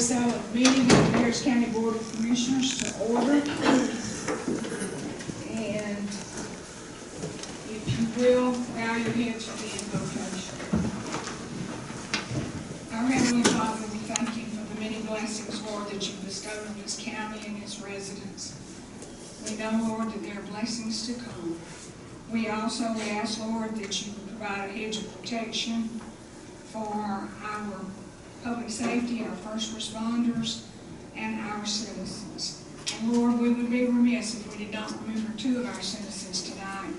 so the meeting of the Harris County Board of Commissioners to order. And if you will, bow your heads for the invocation. Our Heavenly Father, we thank you for the many blessings, Lord, that you bestowed on this county and its residents. We know, Lord, that there are blessings to come. We also ask, Lord, that you provide a hedge of protection for our public safety, our first responders, and our citizens. And Lord, we would be remiss if we did not remember two of our citizens tonight,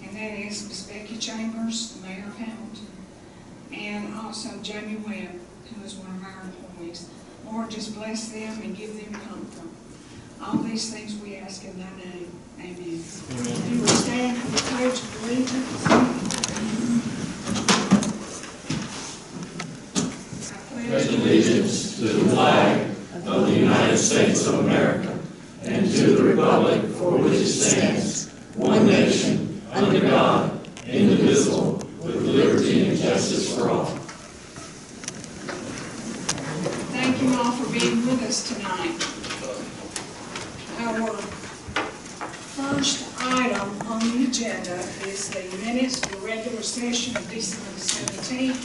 and that is Miss Becky Chambers, the mayor of Hamilton, and also Jamie Webb, who is one of our employees. Lord, just bless them and give them comfort. All these things we ask in thy name. Amen. Amen. You will stand for the pledge of allegiance. Pledge allegiance to the flag of the United States of America and to the republic for which it stands, one nation, under God, indivisible, with liberty and justice for all. Thank you all for being with us tonight. Our first item on the agenda is the minutes for the regular session of December 17th,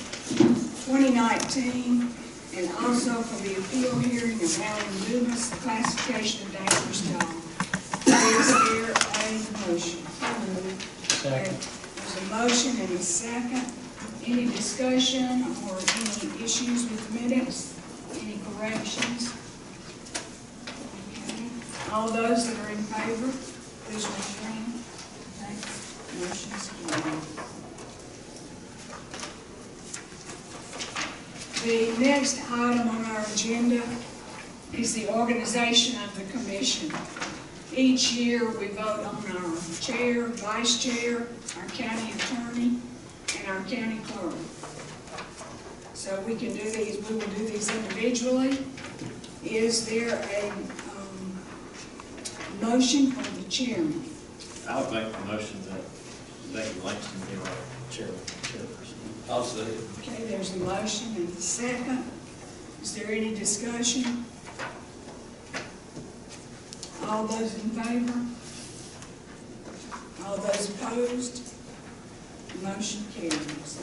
2019, and also for the appeal hearing of Alan Dumas, the classification of dangerous dog. Is there a motion? Second. There's a motion and a second. Any discussion or any issues with the minutes? Any corrections? Okay. All those that are in favor, please raise your hand. Okay. Motion's carried. The next item on our agenda is the organization of the commission. Each year we vote on our chair, vice chair, our county attorney, and our county clerk. So we can do these, we will do these individually. Is there a motion for the chairman? I would make the motion that Becky Langston be our chairperson. I'll say it. Okay, there's a motion and a second. Is there any discussion? All those in favor? All those opposed? Motion carries.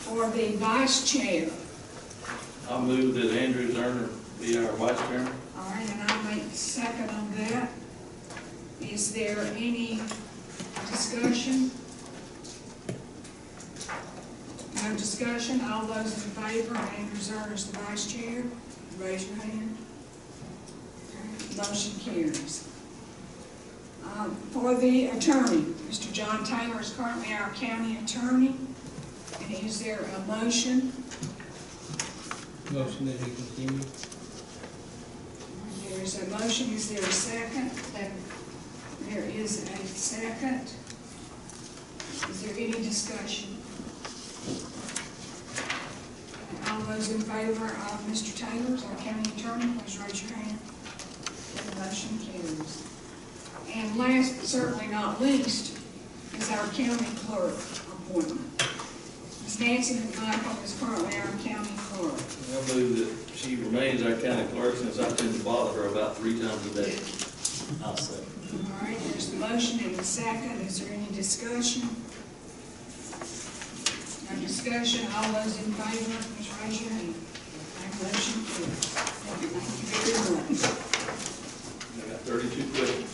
For the vice chair. I'll move that Andrew Zerner be our vice chairman. All right, and I'll make the second on that. Is there any discussion? No discussion. All those in favor, Andrew Zerner is the vice chair, raise your hand. Okay. Motion carries. For the attorney, Mr. John Taylor is currently our county attorney. And is there a motion? Motion that he continue. There is a motion. Is there a second? There is a second. Is there any discussion? All those in favor of Mr. Taylor as our county attorney, please raise your hand. The motion carries. And last but certainly not least is our county clerk appointment. Ms. Nancy McMichael is currently our county clerk. I'll move that she remains our county clerk since I tend to bother her about 3 times a day. I'll say. All right, there's the motion and the second. Is there any discussion? No discussion. All those in favor, please raise your hand. Motion carries. Thank you very much. I got 32 questions.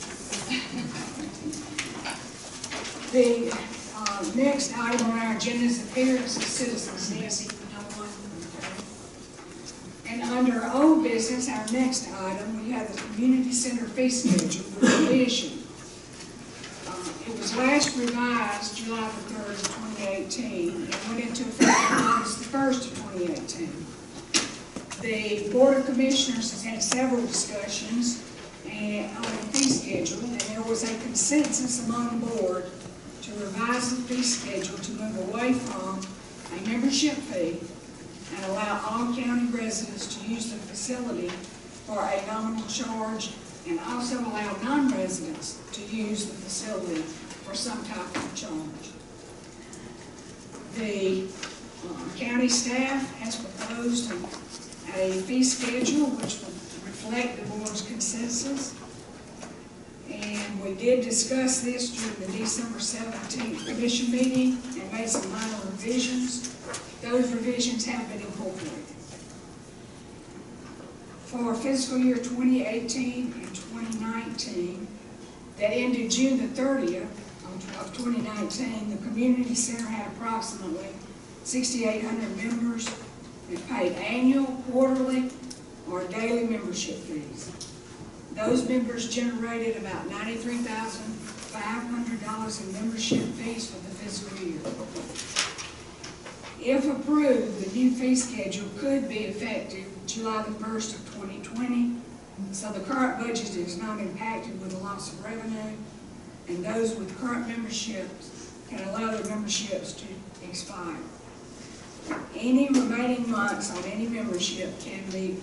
The next item on our agenda is appearance of citizens. Nancy, no one. And under old business, our next item, we have the community center fee schedule revision. It was last revised July the 3rd of 2018 and went into effect on August the 1st of 2018. The Board of Commissioners has had several discussions on the fee schedule, and there was a consensus among the board to revise the fee schedule to move away from a membership fee and allow all county residents to use the facility for a nominal charge, and also allow non-residents to use the facility for some type of charge. The county staff has proposed a fee schedule which will reflect the board's consensus. And we did discuss this during the December 17th commission meeting and made some minor revisions. Those revisions have been incorporated. For fiscal year 2018 and 2019, that ended June the 30th of 2019, the community center had approximately 6,800 members that paid annual, quarterly, or daily membership fees. Those members generated about $93,500 in membership fees for the fiscal year. If approved, the new fee schedule could be effective July the 1st of 2020, so the current budget is not impacted with a loss of revenue, and those with current memberships can allow their memberships to expire. Any remaining months on any membership can be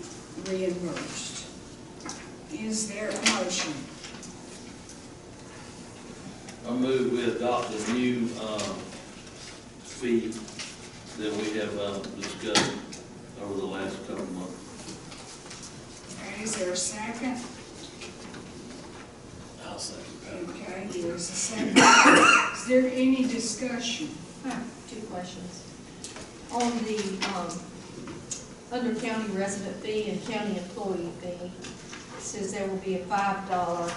reimbursed. Is there a motion? I move we adopt the new fee that we have discussed over the last couple of months. Okay, is there a second? I'll second. Okay, there is a second. Is there any discussion? I have two questions. On the, under county resident fee and county employee fee, it says there will be a $5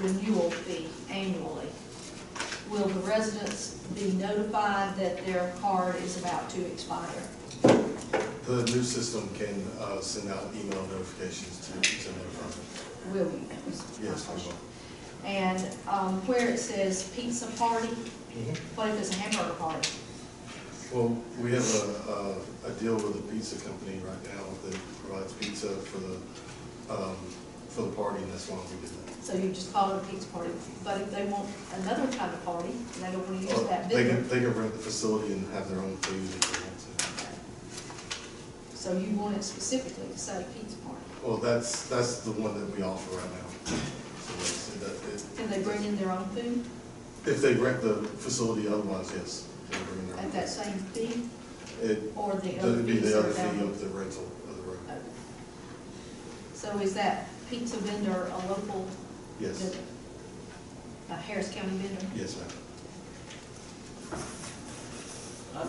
renewal fee annually. Will the residents be notified that their card is about to expire? The new system can send out email notifications to notify them. Will you? Yes, we will. And where it says pizza party, what if it's a hamburger party? Well, we have a deal with a pizza company right now that provides pizza for the party, and that's why we do that. So you just call it a pizza party. But if they want another kind of party, and they don't want to use Well, that they building, can rent the facility and have their own food if they want to. so you want it specifically to say pizza party. Well, that's the one that we offer right now. So Can they bring in their own food if they rent the facility, otherwise, yes. They bring their own at that same fee? It Or the other would be fees the other are down? fee of the rental of the room. Okay. So is that pizza vendor a local? Yes, vendor? A Harris County vendor? yes, ma'am.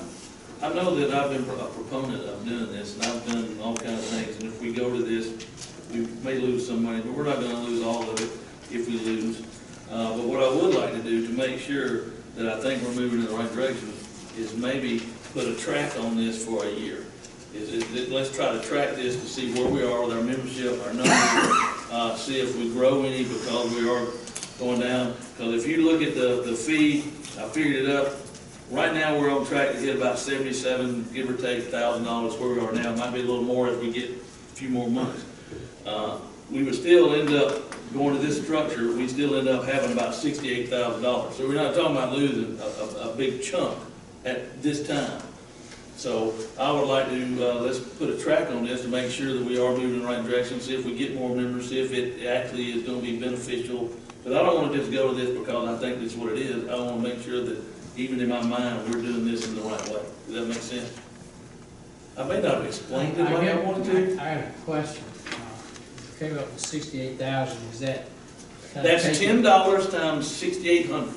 I know that I've been a proponent of doing this, and I've done all kinds of things, and if we go to this, we may lose some money, but we're not gonna lose all of it if we lose. But what I would like to do to make sure that I think we're moving in the right direction is maybe put a track on this for a year. Let's try to track this to see where we are with our membership, our numbers, see if we grow any because we are going down. Because if you look at the fee, I figured it up. Right now, we're on track to hit about 77, give or take $1,000 where we are now. It might be a little more as we get a few more months. We would still end up going to this structure. We still end up having about $68,000. So we're not talking about losing a big chunk at this time. So I would like to, let's put a track on this to make sure that we are moving in the right direction, see if we get more members, see if it actually is going to be beneficial. But I don't want to just go to this because I think this is what it is. I want to make sure that even in my mind, we're doing this in the right way. Does that make sense? I may not have explained it like I wanted to. I have a question. Came up with 68,000, is that? That's $10 times 6,800.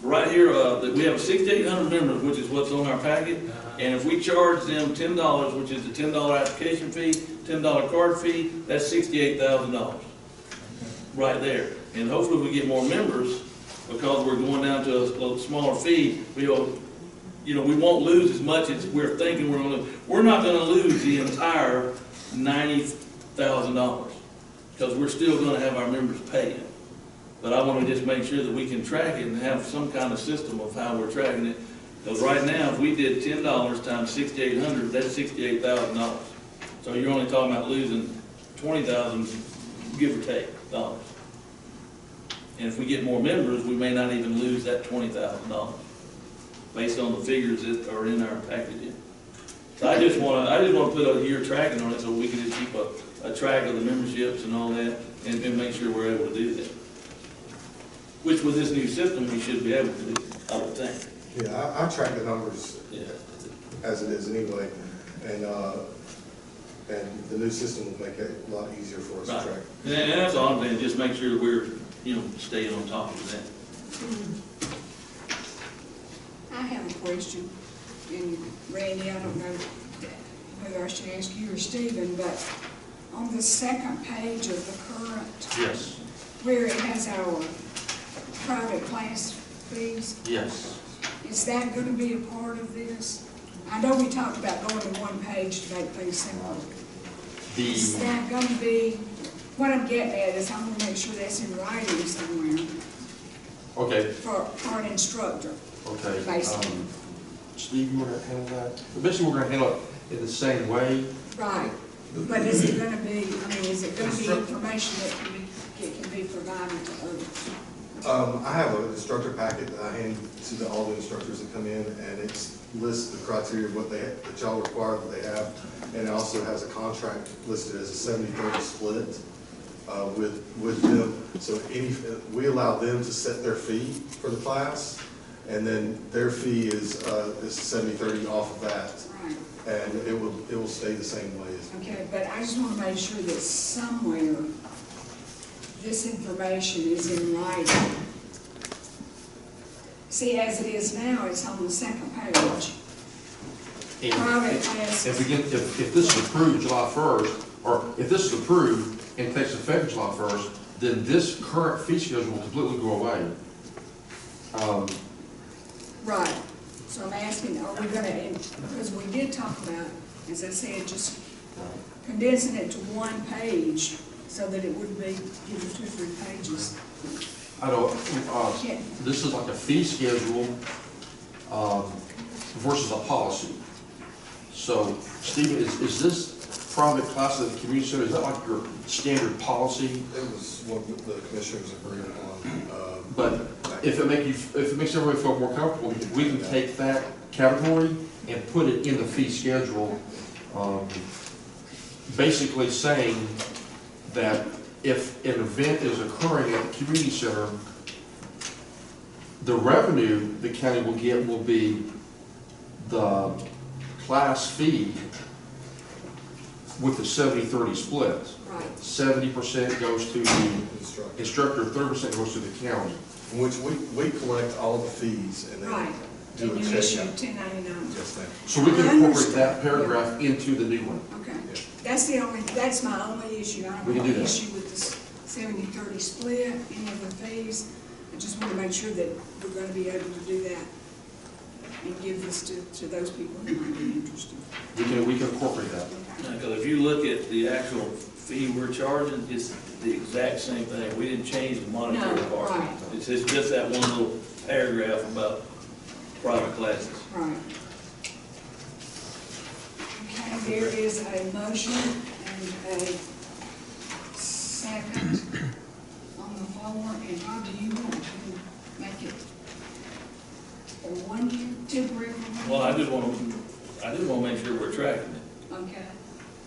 Right here, we have 6,800 members, which is what's on our packet. And if we charge them $10, which is the $10 application fee, $10 card fee, that's $68,000 right there. And hopefully we get more members because we're going down to a smaller fee. We won't lose as much as we're thinking we're going to lose. We're not going to lose the entire $90,000 because we're still going to have our members paying. But I want to just make sure that we can track it and have some kind of system of how we're tracking it. Because right now, if we did $10 times 6,800, that's $68,000. So you're only talking about losing 20,000, give or take, dollars. And if we get more members, we may not even lose that $20,000 based on the figures that are in our package. So I just want to put a year tracking on it so we can just keep a track of the memberships and all that and make sure we're able to do that. Which with this new system, we should be able to do, I would think. Yeah, I track the numbers Yeah. as it is anyway. And And the new system will make it a lot easier for us to Right. track. And that's all I'm saying, just make sure we're, staying on top of that. I have a question, and Randy, I don't know whether I should ask you or Stephen, but on the second page of the current, Yes, where it has our private class fees, yes. is that gonna be a part of this? I know we talked about going to one page to make things simple. Is The, that gonna be, what I'm getting at is I wanna make sure that's in writing somewhere okay, for an instructor, okay. basically. Steve, you want to handle that? But basically, we're going to handle it in the same way. Right, but is it gonna be, is it gonna be information that can be provided to others? I have an instructor packet that I hand to all the instructors that come in, and it lists the criteria of what that y'all require that they have, and it also has a contract listed as a 70-30 split with them. So we allow them to set their fee for the class, and then their fee is 70-30 off of that, Right, and it will stay the same way as. okay, but I just wanna make sure that somewhere this information is in writing. See, as it is now, it's on the second page. And Private if classes. we get, if this is approved July 1st, or if this is approved and takes effect July 1st, then this current fee schedule will completely go away. Right, so I'm asking, are we gonna, because we did talk about, as I said, just condensing it to one page so that it wouldn't be, 2 or 3 pages. I don't, Yeah. this is like a fee schedule versus a policy. So, Stephen, is this private class at the community center, is that like your standard policy? It was what the commissioners agreed on. But if it makes everybody feel more comfortable, we can take that category and put it in the fee schedule, basically saying that if an event is occurring at the community center, the revenue the county will get will be the class fee with the 70-30 split. Right, 70% goes to the Instructor. instructor, 30% goes to the county. In which we collect all the fees and then right. do And a you check issue out. 1099. Yes, ma'am. So we can I incorporate understand. that paragraph into the new one. Okay, Yeah. that's my only issue. I We don't can have do an that. issue with this 70-30 split, any of the fees. I just want to make sure that we're going to be able to do that and give this to those people who might be interested. We can incorporate that. Because if you look at the actual fee we're charging, it's the exact same thing. We didn't change the monetary No, part. right. It's just that one little paragraph about private classes. Right. Okay, there is a motion and a second on the floor, and how do you want to make it? A 1 year temporary? Well, I just want to make sure we're tracking it, Okay,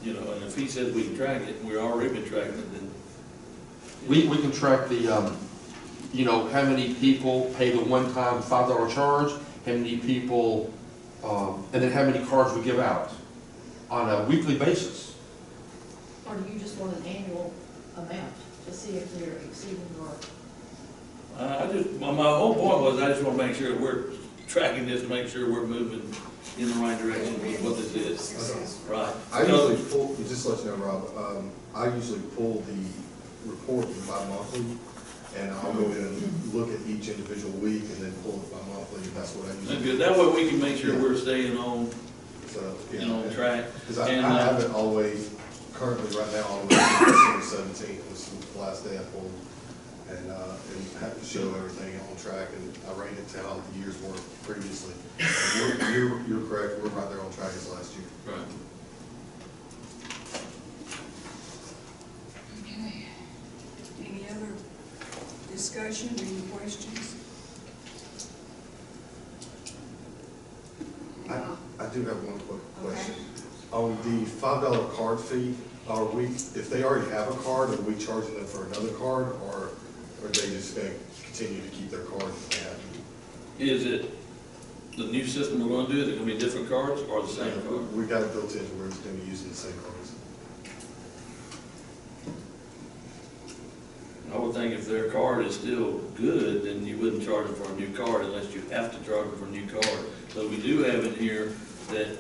and if he says we can track it, and we've already been tracking it, then. We can track the, how many people pay the one-time $5 charge, how many people, and then how many cards we give out on a weekly basis. Or do you just want an annual amount to see if they're exceeding or? My whole point was, I just want to make sure we're tracking this, to make sure we're moving in the right direction with what this is. Right. I usually pull, just to let you know, Rob, I usually pull the report bi-monthly, and I'll go in and look at each individual week and then pull it bi-monthly, and that's what I That's usually good. do. That way we can make sure we're staying on, So, yeah. on track. Because I And, have it all the way, currently right now, all the way to December 17th, this is the last day I pulled, and have to show everything on track, and I rate it to how the years were previously. And you're correct, we're right there on track as last year. Right. okay. Any other discussion, any questions? I do have one quick Okay. question. On the $5 card fee, are we, if they already have a card, are we charging them for another card, or are they just gonna continue to keep their card that they have? Is it the new system we're going to do, is it going to be different cards or the same card? We got it built in where it's gonna be using the same cards. if their card is still good, then you wouldn't charge them for a new card unless you have to charge them for a new card. So we do have in here that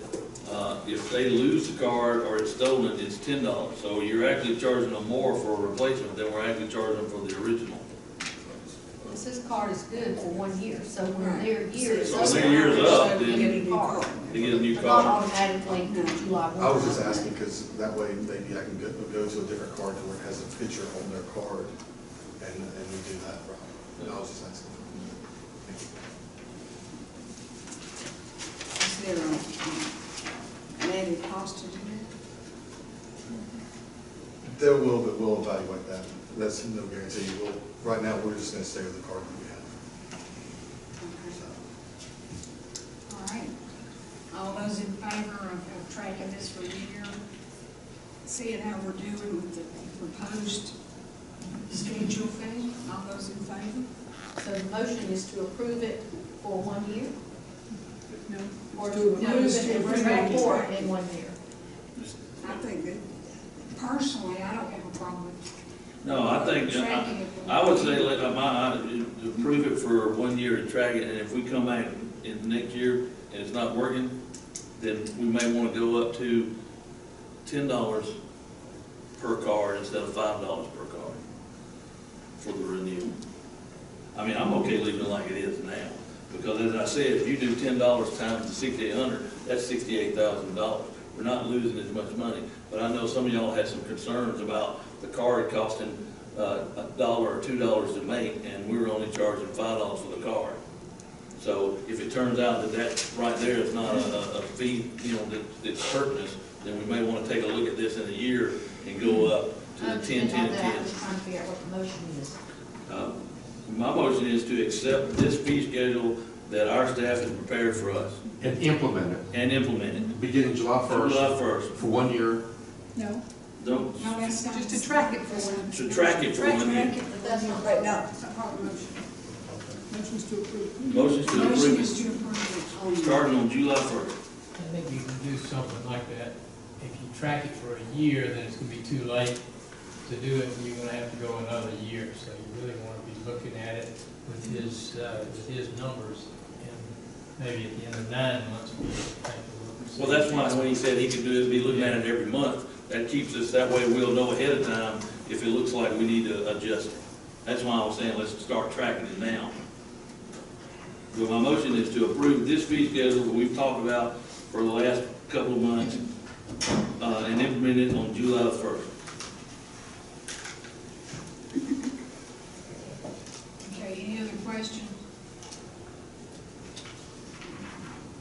if they lose the card or it's stolen, it's $10. So you're actually charging them more for a replacement than we're actually charging them for the original. This card is good for 1 year, so when their year is So up. when their year's up, they get a then new card. they get a new But not card. automatically July 1. I was just asking, because that way maybe I can go to a different card to where it has a picture on their card, and we do that, right? I was just asking. Thank you. Is there an added cost to do that? There will, but we'll evaluate that. That's no guarantee. Right now, we're just gonna stay with the card that we have. All right. All those in favor of tracking this for a year, seeing how we're doing with the proposed schedule fee, all those in favor? So the motion is to approve it for 1 year? No. Or To to approve approve it it to and track it. report in 1 year? I think that, personally, I don't have a problem with No, I think, tracking it. I would say let, approve it for 1 year to track it, and if we come back in the next year and it's not working, then we may want to go up to $10 per card instead of $5 per card for the renewal. I mean, I'm okay leaving it like it is now, because as I said, if you do $10 times the 6,800, that's $68,000. We're not losing as much money, but I know some of y'all had some concerns about the card costing $1 or $2 to make, and we were only charging $5 for the card. So if it turns out that that right there is not a fee, you know, that's hurting us, then we may want to take a look at this in a year and go up to the 10, 10, 10. I'm just trying to figure out what the motion is. My motion is to accept this fee schedule that our staff has prepared for us And implement it, and implement it. beginning July July 1st, 1st. for 1 year. No, Don't, no, that's not. Just to track it for one. to track it for 1 year. But that's not Right now, it's a part of the motion. Motion's to approve. Motion's to Motion approve is it, to approve it. starting on July 1st. I think you can do something like that. If you track it for a year, then it's gonna be too late to do it, and you're gonna have to go another year. So you really wanna be looking at it with his numbers, and maybe at the end of 9 months, we take a look and see. Well, that's why when he said he could do it, be looking at it every month, that keeps us, that way we'll know ahead of time if it looks like we need to adjust it. That's why I was saying, let's start tracking it now. But my motion is to approve this fee schedule that we've talked about for the last couple of months, and implement it on July 1st. Okay, any other questions?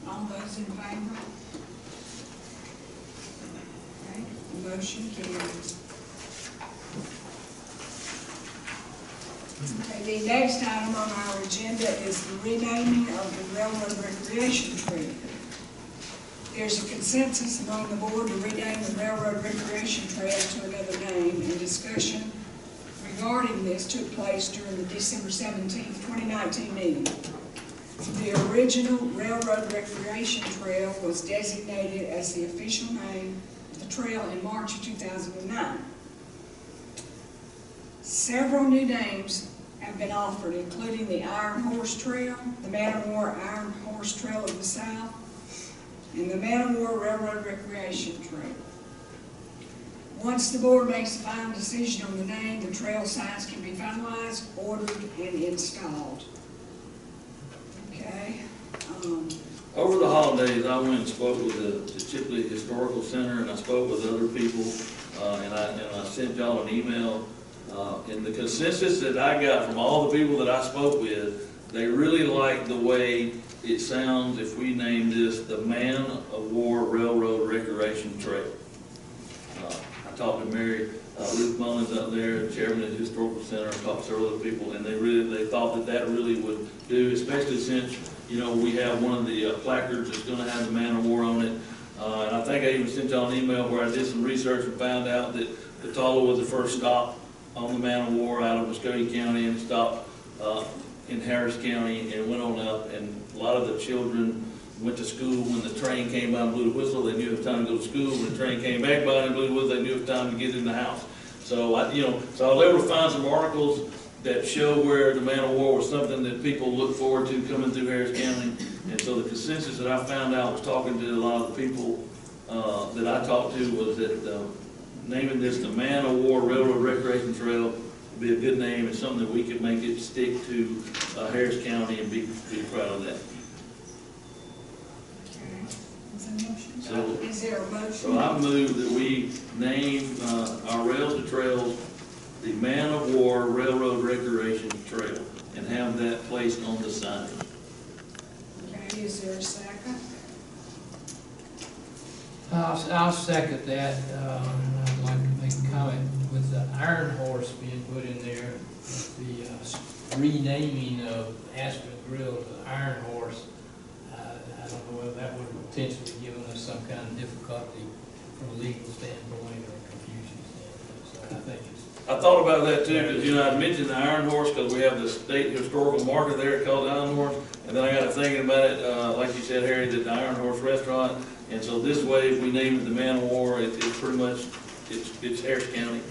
All those in favor? Okay, the motion carries. Okay, the next item on our agenda is the renaming of the Railroad Recreation Trail. There's a consensus among the board to rename the Railroad Recreation Trail to another name, and discussion regarding this took place during the December 17th, 2019 meeting. The original Railroad Recreation Trail was designated as the official name of the trail in March of 2009. Several new names have been offered, including the Iron Horse Trail, the Man O' War Iron Horse Trail of the South, and the Man O' War Railroad Recreation Trail. Once the board makes a final decision on the name, the trail signs can be finalized, ordered, and installed. Okay. Over the holidays, I went and spoke with the Chipley Historical Center, and I spoke with other people, and I sent y'all an email. And the consensus that I got from all the people that I spoke with, they really like the way it sounds if we name this the Man O' War Railroad Recreation Trail. I talked to Mary Ruth Mullins up there, chairman of the Historical Center, I talked to several other people, and they thought that really would do, especially since, you know, we have one of the placards that's gonna have the Man O' War on it. And I think I even sent y'all an email where I did some research and found out that Catawba was the first stop on the Man O' War out of Muscogee County, and stopped in Harris County and went on up, and a lot of the children went to school when the train came by and blew the whistle. They knew it was time to go to school. When the train came back by and blew the whistle, they knew it was time to get in the house. So I was able to find some articles that show where the man of war was something that people look forward to coming through Harris County. And so the consensus that I found out was talking to a lot of the people that I talked to was that naming this the Man of War Railroad Recreation Trail would be a good name and something that we could make it stick to Harris County and be proud of that. Okay. Is there a motion? So, Is there a motion? so I move that we name our rails to trails the Man of War Railroad Recreation Trail and have that placed on the sign. Okay, is there a second? I'll second that. I'd like to make a comment with the Iron Horse being put in there, with the renaming of Aspen Grill to Iron Horse. I don't know whether that would have potentially given us some kind of difficulty from a legal standpoint or confusion standpoint. So I think it's. I thought about that too, because, you know, I mentioned the Iron Horse because we have the state historical marker there called Iron Horse. And then I got to thinking about it, like you said, Harry, that the Iron Horse restaurant. And so this way, if we name it the Man of War, it's pretty much, it's Harris County,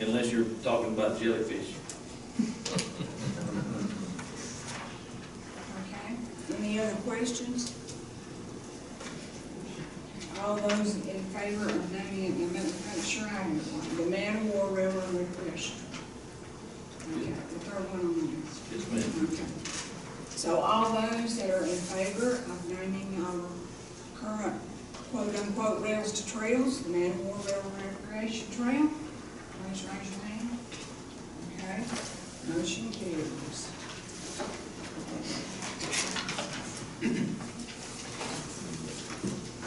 unless you're talking about jellyfish. Okay, any other questions? All those in favor of naming it, and make sure I have it right, the Man of War Railroad Recreation. Okay, the third one on the list. Yes, ma'am. Okay. So all those that are in favor of naming our current quote-unquote rails to trails, the Man of War Railroad Recreation Trail, please raise your hand. Okay, motion carries.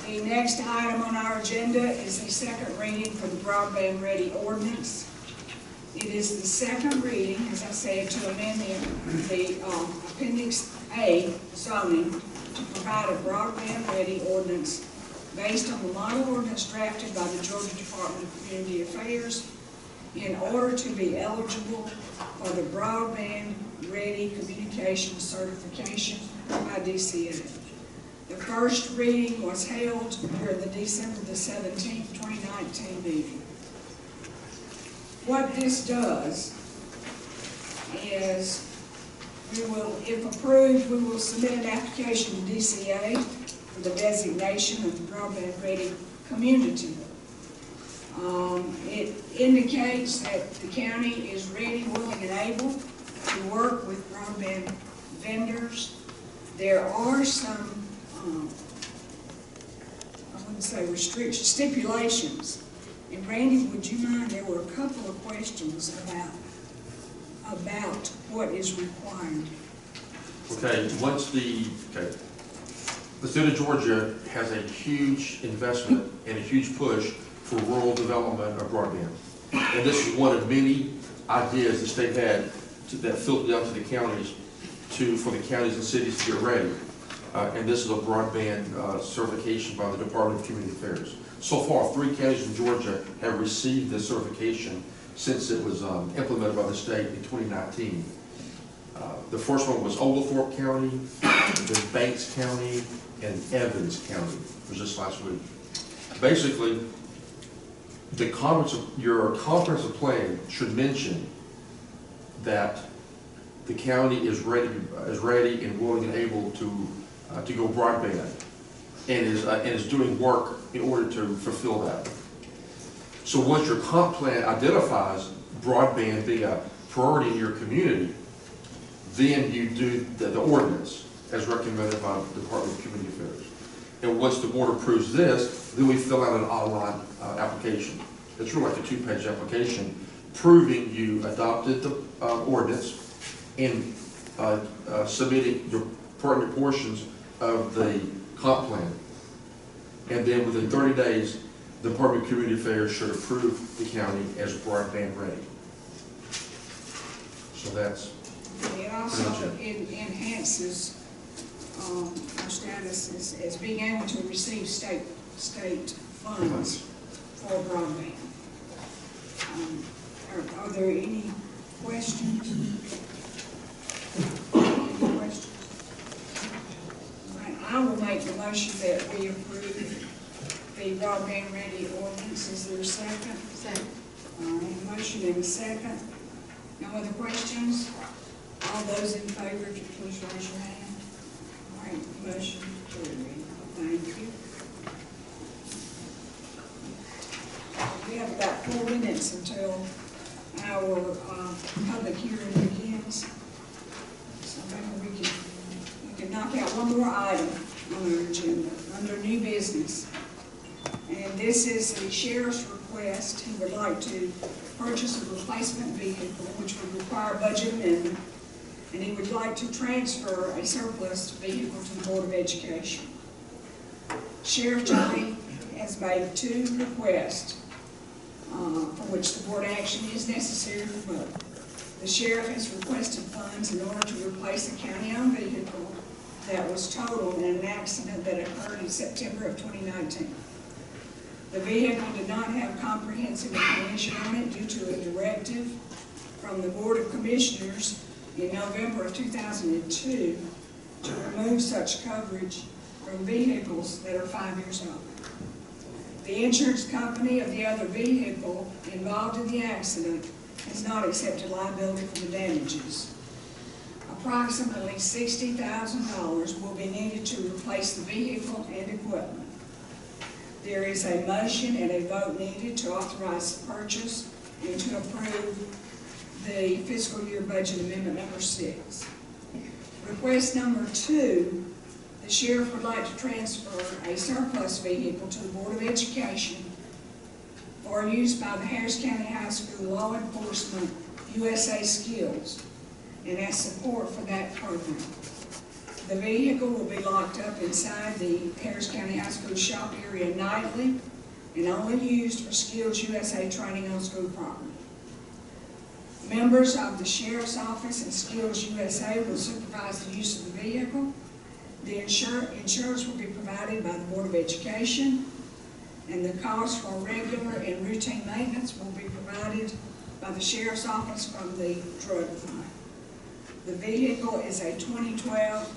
The next item on our agenda is the second reading for the Broadband Ready Ordinance. It is the second reading, as I said, to amend the Appendix A zoning to provide a broadband ready ordinance based on the model ordinance drafted by the Georgia Department of Community Affairs in order to be eligible for the broadband ready communication certification by DCA. The first reading was held during the December the 17th, 2019 meeting. What this does is we will, if approved, we will submit an application to DCA for the designation of the broadband ready community. It indicates that the county is ready, willing, and able to work with broadband vendors. There are some, I wouldn't say restrictions, stipulations. And Randy, would you mind, there were a couple of questions about what is required. Okay, the state of Georgia has a huge investment and a huge push for rural development of broadband. And this is one of many ideas the state had that filtered down to the counties for the counties and cities to get ready. And this is a broadband certification by the Department of Community Affairs. So far, 3 counties in Georgia have received this certification since it was implemented by the state in 2019. The first one was Oglethorpe County, then Banks County, and Evans County. It was just last week. Basically, your comprehensive plan should mention that the county is ready and willing and able to go broadband, and is doing work in order to fulfill that. So once your comp plan identifies broadband being a priority in your community, then you do the ordinance as recommended by the Department of Community Affairs. And once the board approves this, then we fill out an online application. It's really like a 2-page application proving you adopted the ordinance and submitting your pertinent portions of the comp plan. And then within 30 days, the Department of Community Affairs should approve the county as broadband ready. So that's It also enhances our status as being able to receive state funds for broadband. Are there any questions? Any questions? All right, I will make the motion that we approve the broadband ready ordinance. Is there a second? Second. All right, motion and a second. No other questions? All those in favor, if you please raise your hand. All right, motion carried. Thank you. We have about 4 minutes until our public hearing begins. So maybe we can knock out one more item on our agenda under new business. And this is the sheriff's request. He would like to purchase a replacement vehicle, which would require a budget amendment. And he would like to transfer a surplus vehicle to the Board of Education. Sheriff Johnny has made 2 requests for which the board action is necessary for both. The sheriff has requested funds in order to replace a county-owned vehicle that was totaled in an accident that occurred in September of 2019. The vehicle did not have comprehensive information on it due to a directive from the Board of Commissioners in November of 2002 to remove such coverage from vehicles that are 5 years old. The insurance company of the other vehicle involved in the accident has not accepted liability for the damages. Approximately $60,000 will be needed to replace the vehicle and equipment. There is a motion and a vote needed to authorize the purchase and to approve the fiscal year budget amendment number 6. Request number 2, the sheriff would like to transfer a surplus vehicle to the Board of Education for use by the Harris County High School Law Enforcement USA Skills and as support for that program. The vehicle will be locked up inside the Harris County High School shop area nightly and only used for Skills USA training on school property. Members of the Sheriff's Office and Skills USA will supervise the use of the vehicle. The insurance will be provided by the Board of Education, and the cost for regular and routine maintenance will be provided by the Sheriff's Office from the drug fund. The vehicle is a 2012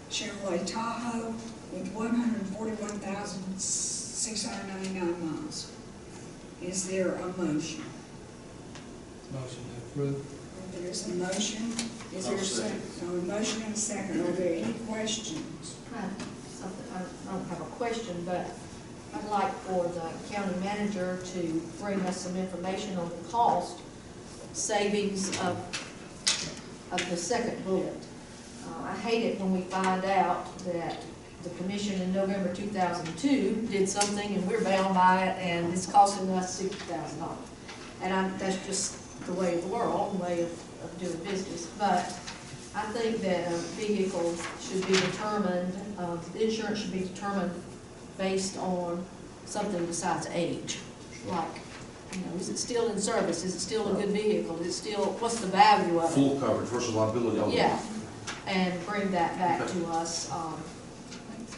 Chevrolet Tahoe with 141,699 miles. Is there a motion? Motion to approve. There's a motion. Is there a second? So a motion and a second. Are there any questions? I don't have a question, but I'd like for the county manager to bring us some information on the cost savings of the second bullet. I hate it when we find out that the commission in November 2002 did something and we're bound by it and it's costing us $60,000. And that's just the way of the world, the way of doing business. But I think that a vehicle should be determined, the insurance should be determined based on something besides age. Like, you know, is it still in service? Is it still a good vehicle? Is it still, what's the value of it? Full coverage versus liability only. Yeah, and bring that back to us,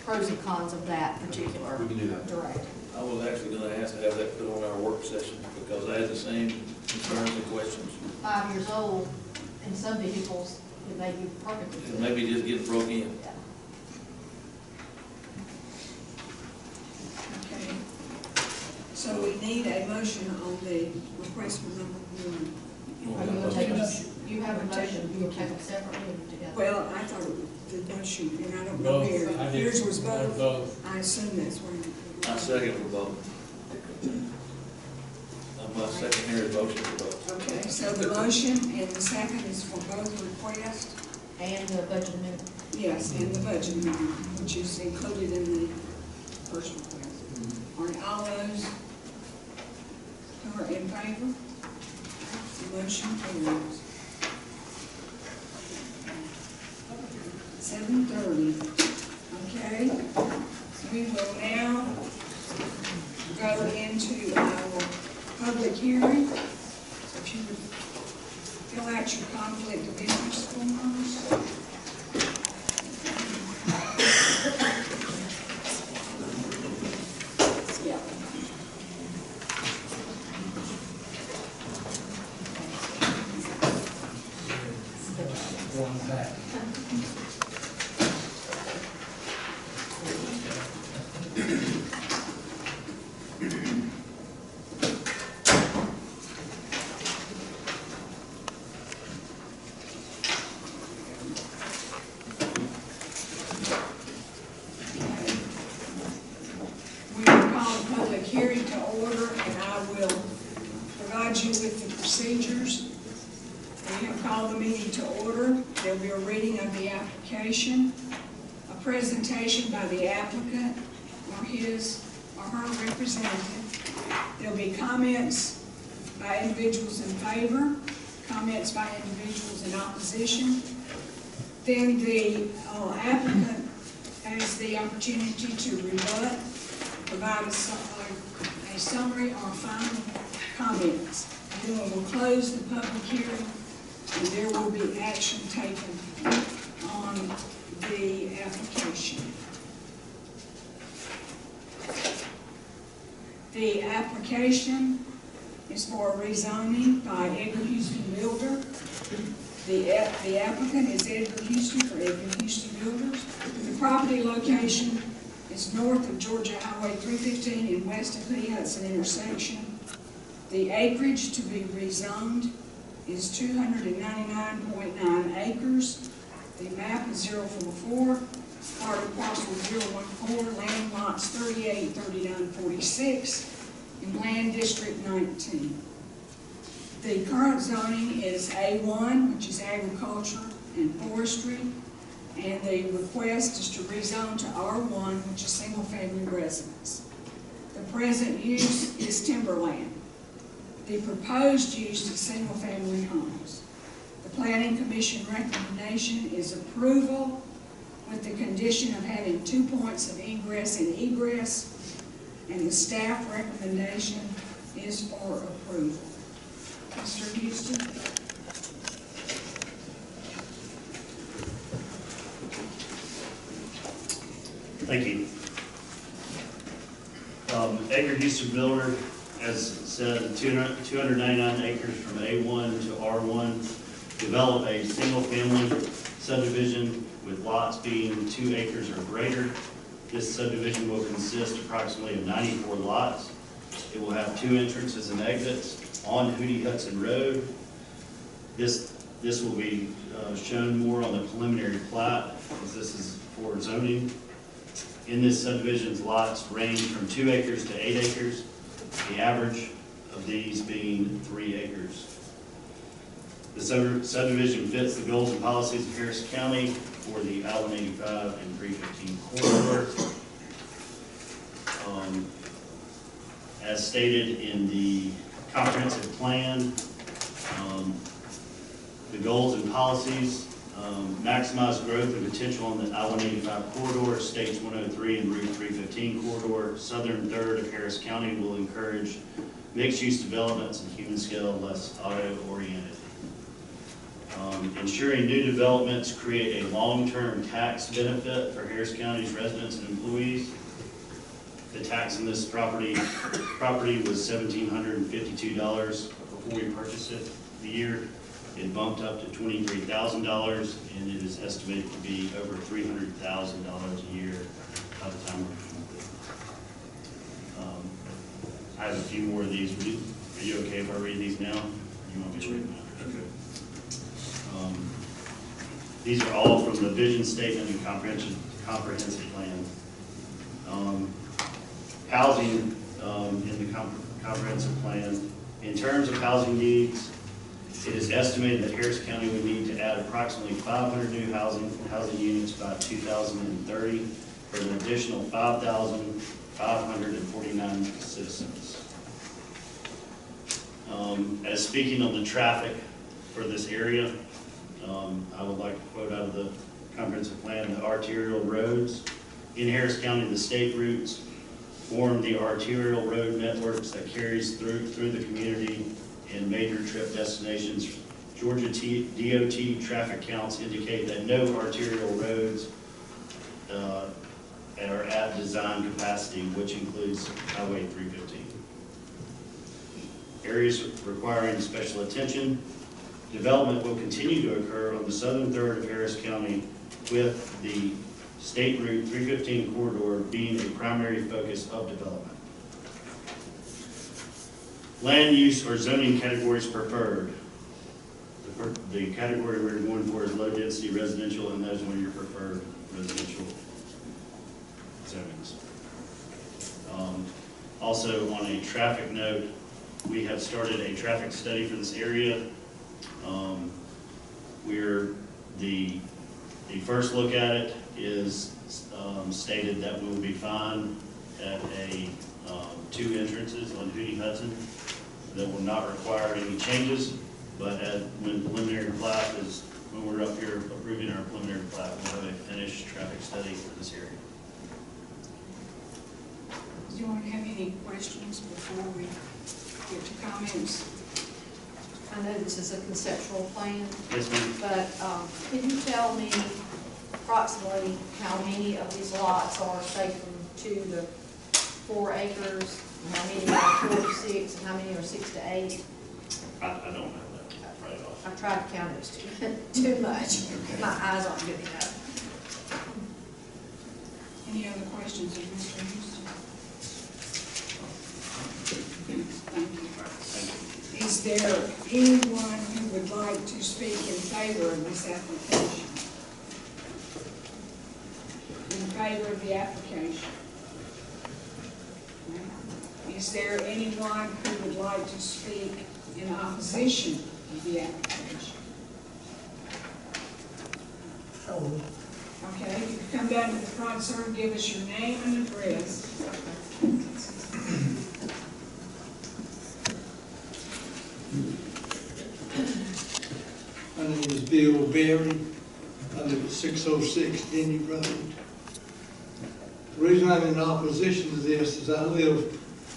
pros and cons of that particular We can do that. directive. I was actually gonna ask to have that put on our work session, because I had the same concerns and questions. 5 years old, in some vehicles, it may be perfectly And good. maybe just get broke in. Yeah. Okay. So we need a motion on the request for number 1. Are you gonna take them, you have a motion, you will take them separately or together? Well, I thought it was the motion, and I don't know Both. here. I did Yours was both? both. I assume that's where you. I second for both. My second here is motion for both. Okay, so the motion and the second is for both requests? And the budget amendment. Yes, and the budget amendment, which is included in the first request. All right, all those who are in favor? The motion carries. 7:30. Okay, we will now go into our public hearing. So if you would fill out your conflict of interest forms. Yeah. Going back. procedures. We have called the meeting to order. There will be a reading of the application, a presentation by the applicant or his or her representative. There will be comments by individuals in favor, comments by individuals in opposition. Then the applicant has the opportunity to rebut, provide a summary or final comments. Then we will close the public hearing and there will be action taken on the application. The application is for rezoning by Edgar Houston Builder. The applicant is Edgar Houston for Edgar Houston Builders. The property location is north of Georgia Highway 315 and west of P. Hudson intersection. The acreage to be rezoned is 299.9 acres. The map is 044, part of parcel 014, land lots 38, 39, 46, in land district 19. The current zoning is A1, which is agriculture and forestry, and the request is to rezone to R1, which is single-family residence. The present use is timberland. The proposed use is single-family homes. The Planning Commission recommendation is approval with the condition of having 2 points of ingress and egress, and the staff recommendation is for approval. Mr. Houston? Thank you. Edgar Houston Builder, as said, 299 acres from A1 to R1, develop a single-family subdivision with lots being 2 acres or greater. This subdivision will consist approximately of 94 lots. It will have 2 entrances and exits on Hootie Hudson Road. This will be shown more on the preliminary plat, as this is for zoning. In this subdivision's lots range from 2 acres to 8 acres, the average of these being 3 acres. The subdivision fits the goals and policies of Harris County for the I-185 and 315 corridor. As stated in the comprehensive plan, the goals and policies maximize growth and potential on the I-185 corridor, States 103 and Route 315 corridor. Southern third of Harris County will encourage mixed-use developments and human scale, less auto-oriented. Ensuring new developments create a long-term tax benefit for Harris County's residents and employees. The tax on this property was $1,752 before we purchased it the year. It bumped up to $23,000, and it is estimated to be over $300,000 a year by the time we're done with it. I have a few more of these. Are you okay if I read these now? You want me to read them now? Okay. These are all from the vision statement and comprehensive plan. Housing in the comprehensive plan. In terms of housing needs, it is estimated that Harris County would need to add approximately 500 new housing units by 2030 for an additional 5,549 citizens. As speaking on the traffic for this area, I would like to quote out of the comprehensive plan: the arterial roads in Harris County, the state routes form the arterial road networks that carries through the community and major trip destinations. Georgia DOT traffic counts indicate that no arterial roads are at design capacity, which includes Highway 315. Areas requiring special attention. Development will continue to occur on the southern third of Harris County, with the State Route 315 corridor being a primary focus of development. Land use or zoning categories preferred. The category we're going for is low density residential, and those are your preferred residential zonings. Also, on a traffic note, we have started a traffic study for this area. The first look at it is stated that we will be fine at two entrances on Hootie Hudson that will not require any changes, but when preliminary plat is, when we're up here approving our preliminary plat, we'll have a finished traffic study for this area. Do you want to have any questions before we get to comments? I know this is a conceptual plan, Yes, ma'am. but can you tell me approximately how many of these lots are, say, from 2 to 4 acres? And how many are 4 to 6, and how many are 6 to 8? I don't have that right off. I've tried to count it, it's too much. My eyes aren't good enough. Any other questions of Mr. Houston? Thank you. Is there anyone who would like to speak in favor of this application? In favor of the application? Is there anyone who would like to speak in opposition of the application? Okay, if you come down to the front, sir, and give us your name and address. My name is Bill Berry. I live at 606 Denny Road. The reason I'm in opposition to this is I live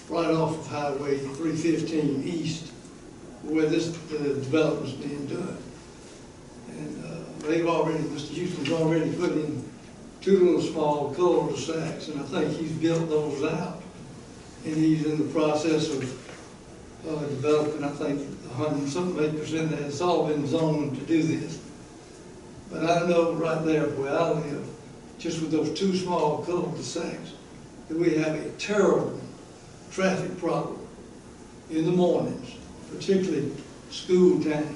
right off of Highway 315 East, where this development's being done. And they've already, Mr. Houston's already put in 2 little small cul-de-sacs, and I think he's built those out. And he's in the process of developing, I think, 100-something acres in there. It's all been zoned to do this. But I know right there where I live, just with those 2 small cul-de-sacs, that we have a terrible traffic problem in the mornings, particularly school time,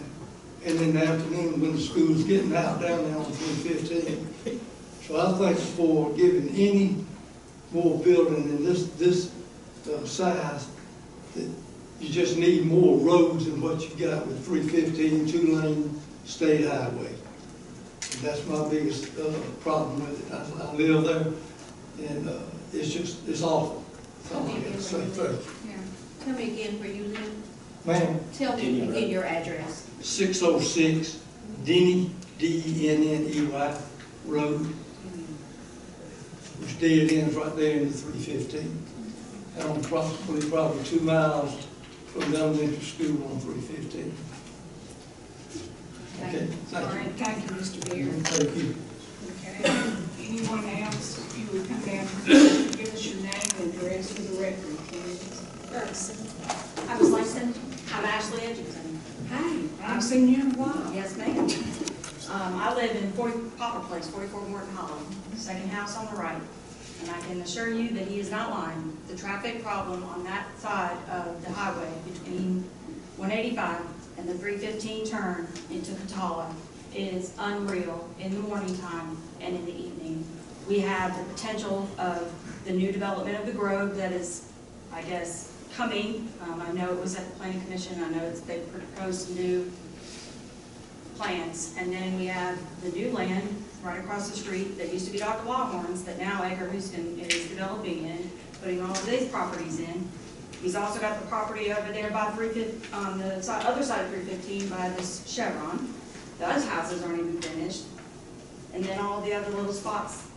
and in the afternoon when the school's getting out down there on 315. So I think for giving any more building in this size, that you just need more roads than what you got with 315, 2-lane state highway. And that's my biggest problem with it. I live there, and it's awful. That's all I got to say. Thank you. Yeah. Tell me again where you live. Ma'am, Tell me again your address. 606 Denny, D-E-N-N-E-Y Road, which dead ends right there in the 315. And I'm probably 2 miles from the elementary school on 315. Okay, All thank right, you. thank you, Mr. Beard. Thank you. Okay, anyone else, if you would come down, give us your name and address for the record, please. I was Langston. I'm Ashley Edgerton. Hey, I've seen you in a while. Yes, ma'am. I live in Poplar Place, 44 Morton Hollow, second house on the right. And I can assure you that he is not lying. The traffic problem on that side of the highway between 185 and the 315 turn into Catala is unreal in the morning time and in the evening. We have the potential of the new development of the Grove that is, I guess, coming. I know it was at the Planning Commission. I know they proposed some new plans. And then we have the new land right across the street that used to be Dr. Lawhorn's that now Edgar Houston is developing in, putting all of these properties in. He's also got the property over there by 315, on the other side of 315 by this Chevron. Those houses aren't even finished. And then all the other little spots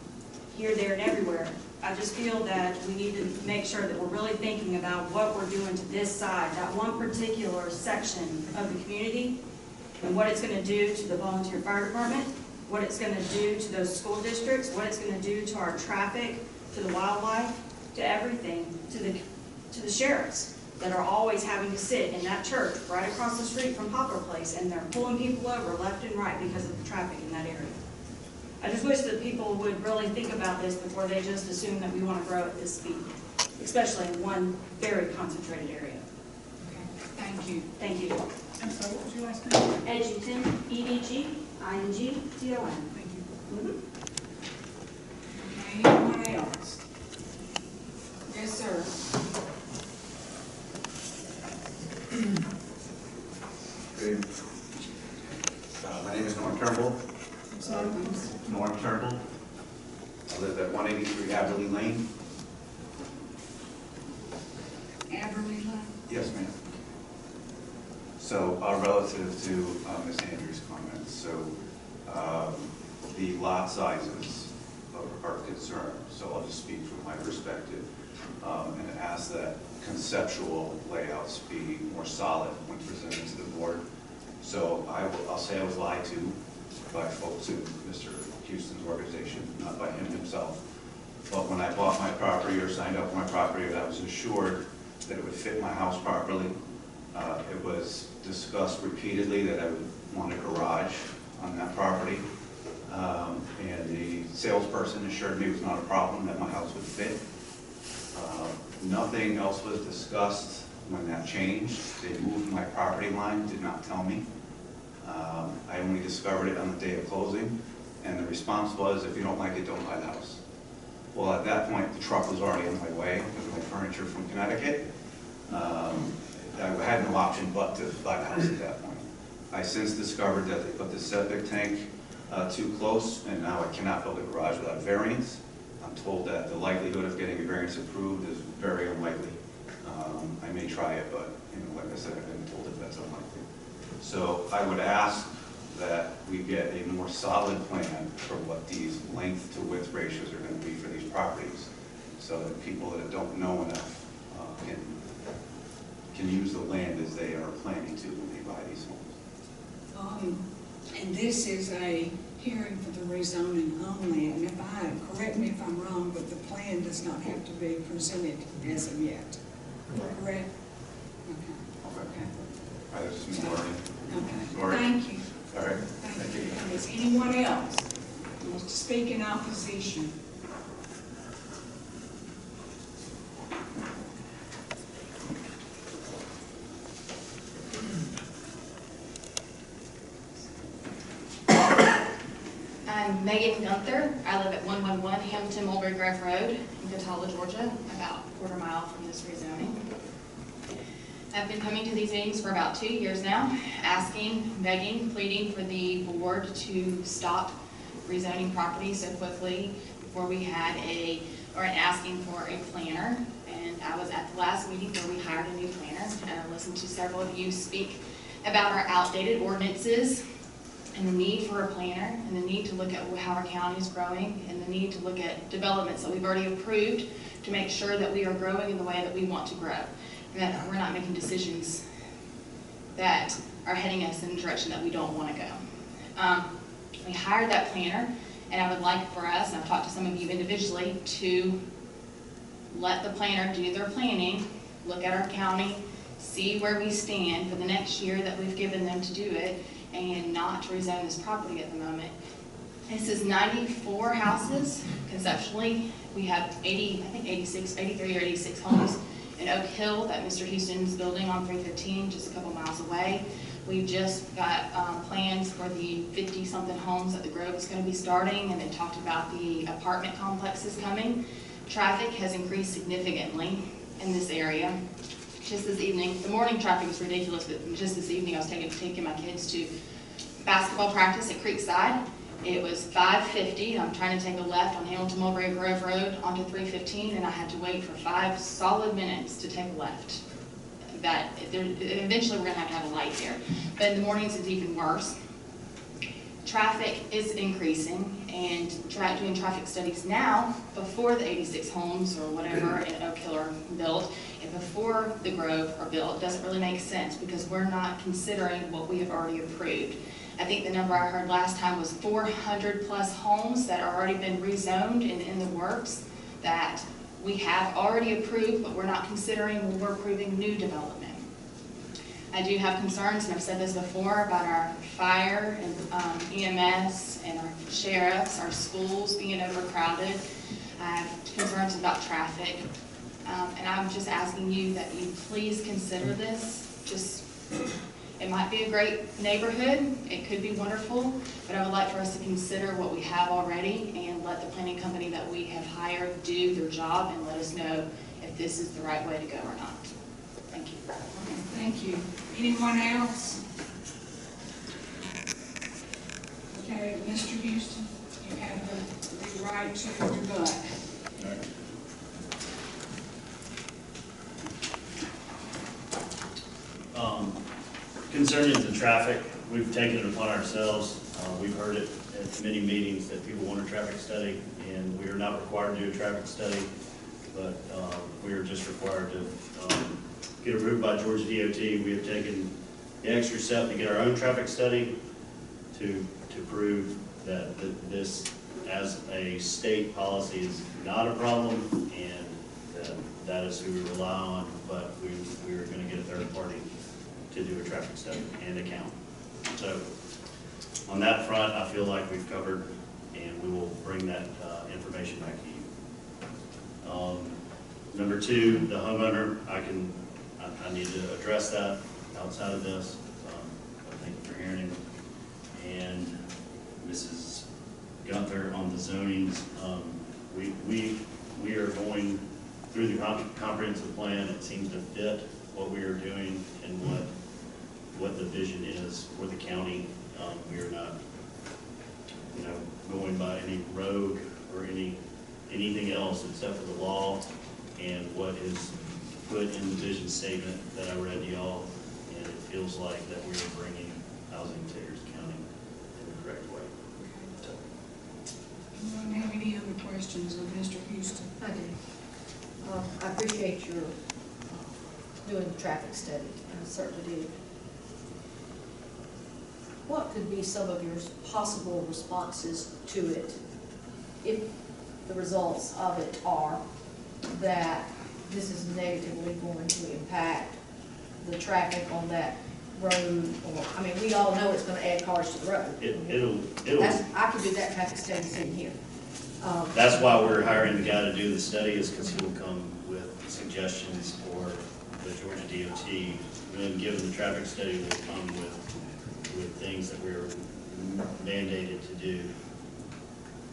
here, there, and everywhere. I just feel that we need to make sure that we're really thinking about what we're doing to this side, that one particular section of the community, and what it's going to do to the volunteer fire department, what it's going to do to those school districts, what it's going to do to our traffic, to the wildlife, to everything, to the sheriffs that are always having to sit in that church right across the street from Poplar Place, and they're pulling people over left and right because of the traffic in that area. I just wish that people would really think about this before they just assume that we want to grow at this speed, especially in one very concentrated area. Okay, thank you. Thank you. And so what was your last name? Edgington, E-D-G-I-N-G-T-O-N. Thank you. Okay, anyone else? Yes, sir. live at 183 Aberley Lane. Aberley Lane? Yes, ma'am. So, relative to Ms. Andrews' comments, so the lot sizes are concerned, so I'll just speak from my perspective and ask that conceptual layouts be more solid when presented to the board. So I'll say I was lied to by folks in Mr. Houston's organization, not by him himself. But when I bought my property or signed up for my property, I was assured that it would fit my house properly. It was discussed repeatedly that I would want a garage on that property. And the salesperson assured me it was not a problem, that my house would fit. Nothing else was discussed when that changed. They moved my property line, did not tell me. I only discovered it on the day of closing, and the response was, if you don't like it, don't buy the house. Well, at that point, the truck was already on my way with my furniture from Connecticut. I had no option but to buy the house at that point. I since discovered that they put the septic tank too close, and now I cannot build a garage without variance. I'm told that the likelihood of getting a variance approved is very unlikely. I may try it, but like I said, I've been told that that's unlikely. So I would ask that we get a more solid plan for what these length to width ratios are going to be for these properties, so that people that don't know enough can use the land as they are planning to when they buy these homes. And this is a hearing for the rezoning only, and correct me if I'm wrong, but the plan does not have to be presented as of yet. Correct? Okay. I was just learning. Okay. Sorry. Thank you. All right. Thank you. And is anyone else who wants to speak in opposition? I'm Megan Gunther. I live at 111 Hamilton Mulberry Grove Road in Catawba, Georgia, about a quarter mile from this rezoning. I've been coming to these meetings for about 2 years now, asking, begging, pleading for the board to stop rezoning properties so quickly before we had asking for a planner. And I was at the last meeting where we hired a new planner, and I listened to several of you speak about our outdated ordinances and the need for a planner, and the need to look at how our county is growing, and the need to look at developments that we've already approved to make sure that we are growing in the way that we want to grow, and that we're not making decisions that are heading us in a direction that we don't want to go. We hired that planner, and I would like for us, and I've talked to some of you individually, to let the planner do their planning, look at our county, see where we stand for the next year that we've given them to do it, and not to rezone this property at the moment. This is 94 houses. Conceptually, we have 83 or 86 homes in Oak Hill that Mr. Houston's building on 315, just a couple miles away. We've just got plans for the 50-something homes that the Grove is going to be starting, and they talked about the apartment complexes coming. Traffic has increased significantly in this area. Just this evening, the morning traffic was ridiculous, but just this evening I was taking my kids to basketball practice at Creekside. It was 5:50. I'm trying to take a left on Hamilton Mulberry Grove Road onto 315, and I had to wait for 5 solid minutes to take a left. Eventually we're going to have a light there, but in the mornings it's even worse. Traffic is increasing, and doing traffic studies now before the 86 homes or whatever in Oak Hill are built, and before the Grove are built, doesn't really make sense because we're not considering what we have already approved. I think the number I heard last time was 400 plus homes that are already been rezoned and in the works that we have already approved, but we're not considering when we're approving new development. I do have concerns, and I've said this before, about our fire and EMS and our sheriffs, our schools being overcrowded. I have concerns about traffic. And I'm just asking you that you please consider this. It might be a great neighborhood, it could be wonderful, but I would like for us to consider what we have already and let the planning company that we have hired do their job and let us know if this is the right way to go or not. Thank you. Thank you. Anyone else? Okay, Mr. Houston. You have the right to rebut. Concerning the traffic, we've taken it upon ourselves. We've heard it at many meetings that people want a traffic study, and we are not required to do a traffic study, but we are just required to get approved by Georgia DOT. We have taken the extra step to get our own traffic study to prove that this, as a state policy, is not a problem, and that is who we rely on, but we are going to get a third party to do a traffic study and account. So on that front, I feel like we've covered, and we will bring that information back to you. Number two, the homeowner, I need to address that outside of this. Thank you for hearing him. And Mrs. Gunther on the zonings, we are going through the comprehensive plan. It seems to fit what we are doing and what the vision is for the county. We are not, going by any rogue or anything else except for the law and what is put in the vision statement that I read to y'all. And it feels like that we are bringing housing to Harris County in the correct way. So. Anyone have any other questions of Mr. Houston? I do. I appreciate your doing the traffic study, I certainly do. What could be some of your possible responses to it if the results of it are that this is negatively going to impact the traffic on that road? Or, I mean, we all know it's going to add cars to the road. I could do that traffic study sitting here. That's why we're hiring the guy to do the study, is because he will come with suggestions for the Georgia DOT. And then given the traffic study, will come with things that we're mandated to do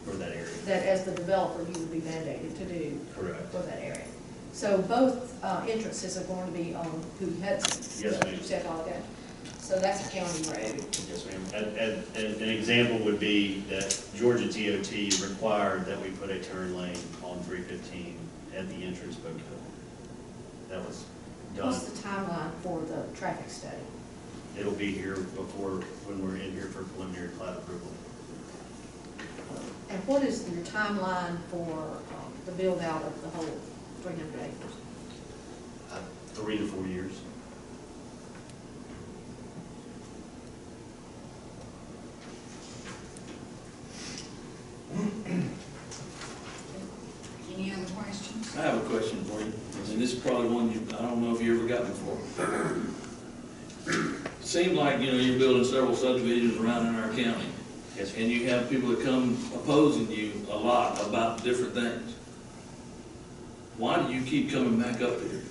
for that area. That as the developer, you would be mandated to do. Correct. For that area. So both entrances are going to be on Hootie Hudson. Yes, ma'am. You said all that. So that's a county road. Yes, ma'am. An example would be that Georgia DOT required that we put a turn lane on 315 at the entrance boat hill. That was done. What's the timeline for the traffic study? It'll be here before, when we're in here for preliminary plat approval. And what is your timeline for the build out of the whole 300 acres? 3 to 4 years. Any other questions? I have a question for you, and this is probably one I don't know if you ever got before. Seems like, you're building several subdivisions around in our county. Yes, sir. And you have people that come opposing you a lot about different things. Why do you keep coming back up here?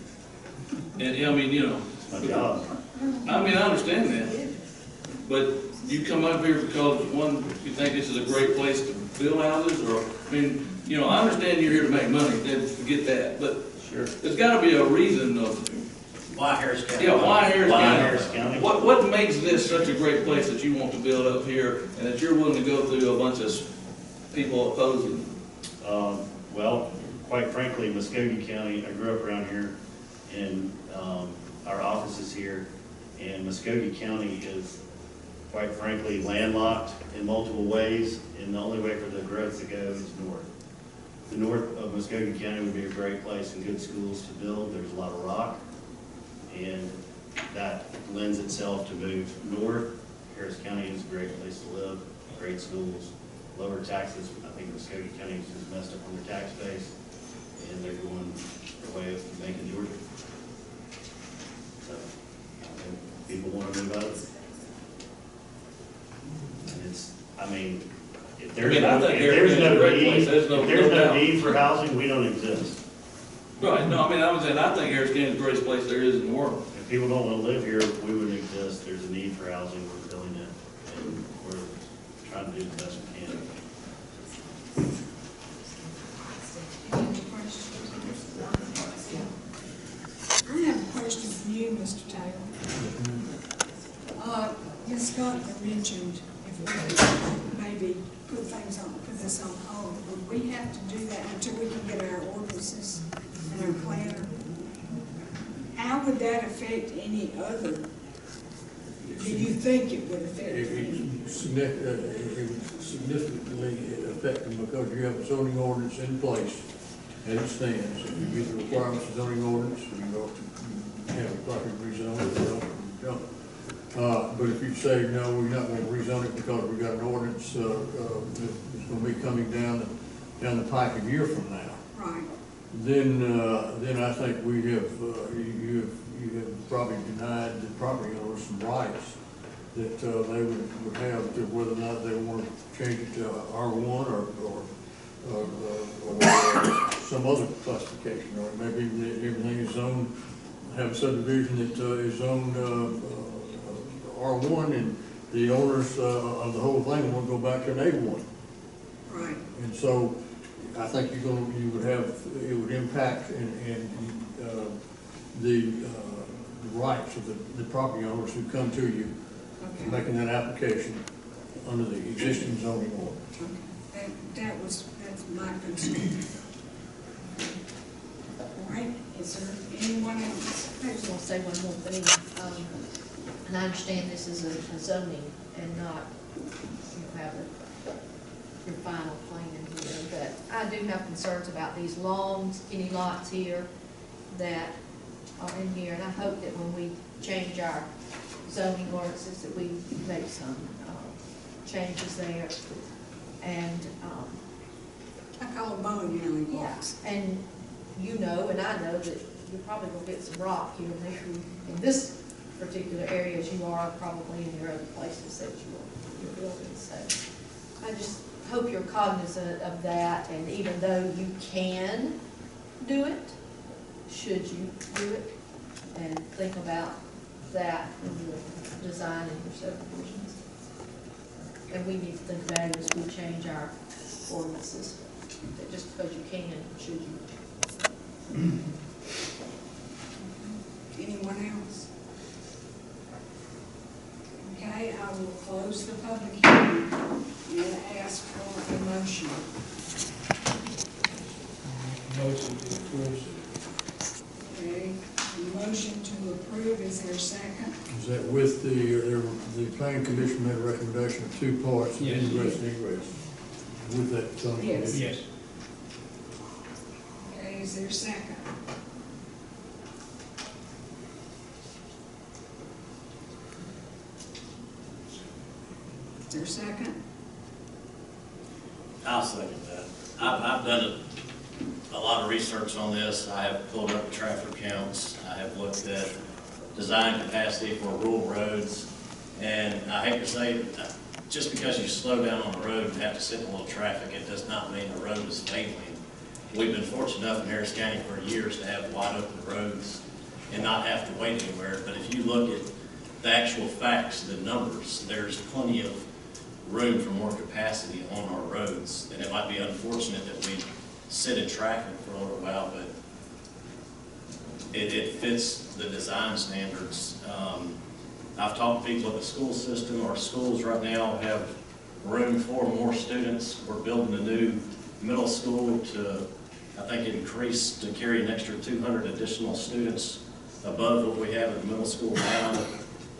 And, I mean, My job. I mean, I understand that. But you come up here because, one, you think this is a great place to build houses, or, I mean, I understand you're here to make money, forget that, but Sure. there's gotta be a reason of, Why Harris County? yeah, why Harris Why County? Harris County? What makes this such a great place that you want to build up here, and that you're willing to go through a bunch of people opposing? Well, quite frankly, Muskogee County, I grew up around here, and our office is here, and Muskogee County is, quite frankly, landlocked in multiple ways, and the only way for the growth to go is north. The north of Muskogee County would be a great place and good schools to build. There's a lot of rock, and that lends itself to move north. Harris County is a great place to live, great schools, lower taxes. I think Muskogee County is just messed up on their tax base, and they're going the way of making Georgia. So, I think people want to move out. And it's, I mean, if there's no need for housing, we don't exist. Right, no, I mean, I was saying, I think Harris County is the greatest place there is in the world. If people don't want to live here, we wouldn't exist. There's a need for housing, we're filling it, and we're trying to do the best we can. Any other questions? I have a question for you, Mr. Taylor. Ms. Gunther mentioned, if we could maybe put this on hold, but we have to do that until we can get our ordinances and our planner. How would that affect any other? Do you think it would affect It any? would significantly affect them because you have a zoning ordinance in place as it stands. If you meet the requirements of zoning ordinance, you know, you have a property rezoned, you don't. But if you say, no, we're not going to rezone it because we've got an ordinance that's going to be coming down the pike a year from now. Right. Then I think we have, you have probably denied the property owners some rights that they would have to whether or not they want to change it to R1 or some other classification, or maybe everything is zoned, have a subdivision that is zoned R1 and the owners of the whole thing want to go back to an A1. Right. And so I think it would impact the rights of the property owners who come to you, Okay. making that application under the existing zoning ordinance. Okay. That's my concern. All right, is there anyone else? I just want to say one more thing. And I understand this is a zoning and not, you have your final plan here, but I do have concerns about these long skinny lots here that are in here, and I hope that when we change our zoning ordinances that we make some changes there. And I call them bowling alley blocks. and you know, and I know that you're probably gonna get some rock here and there in this particular area as you are probably in your other places that you're building. So I just hope you're cognizant of that, and even though you can do it, should you do it, and think about that in your design and your subdivisions. And we need to think about it as we change our ordinances, that just because you can, should you? Anyone else? Okay, I will close the public hearing and ask for a motion. Motion to approve. Okay, a motion to approve, is there a second? Is that with the planning commission made a recommendation of two parts, Yes. ingress and egress, with that zoning? Yes. commission? Yes. Okay, is there a second? Is there a second? I'll second that. I've done a lot of research on this. I have pulled up the traffic counts. I have looked at design capacity for rural roads. And I hate to say, just because you slow down on the road and have to sit in a little traffic, it does not mean the road is failing. We've been fortunate enough in Harris County for years to have wide open roads and not have to wait anywhere. But if you look at the actual facts, the numbers, there's plenty of room for more capacity on our roads. And it might be unfortunate that we sit in traffic for a little while, but it fits the design standards. I've talked to people at the school system. Our schools right now have room for more students. We're building a new middle school to, I think, increase to carry an extra 200 additional students above what we have at the middle school now.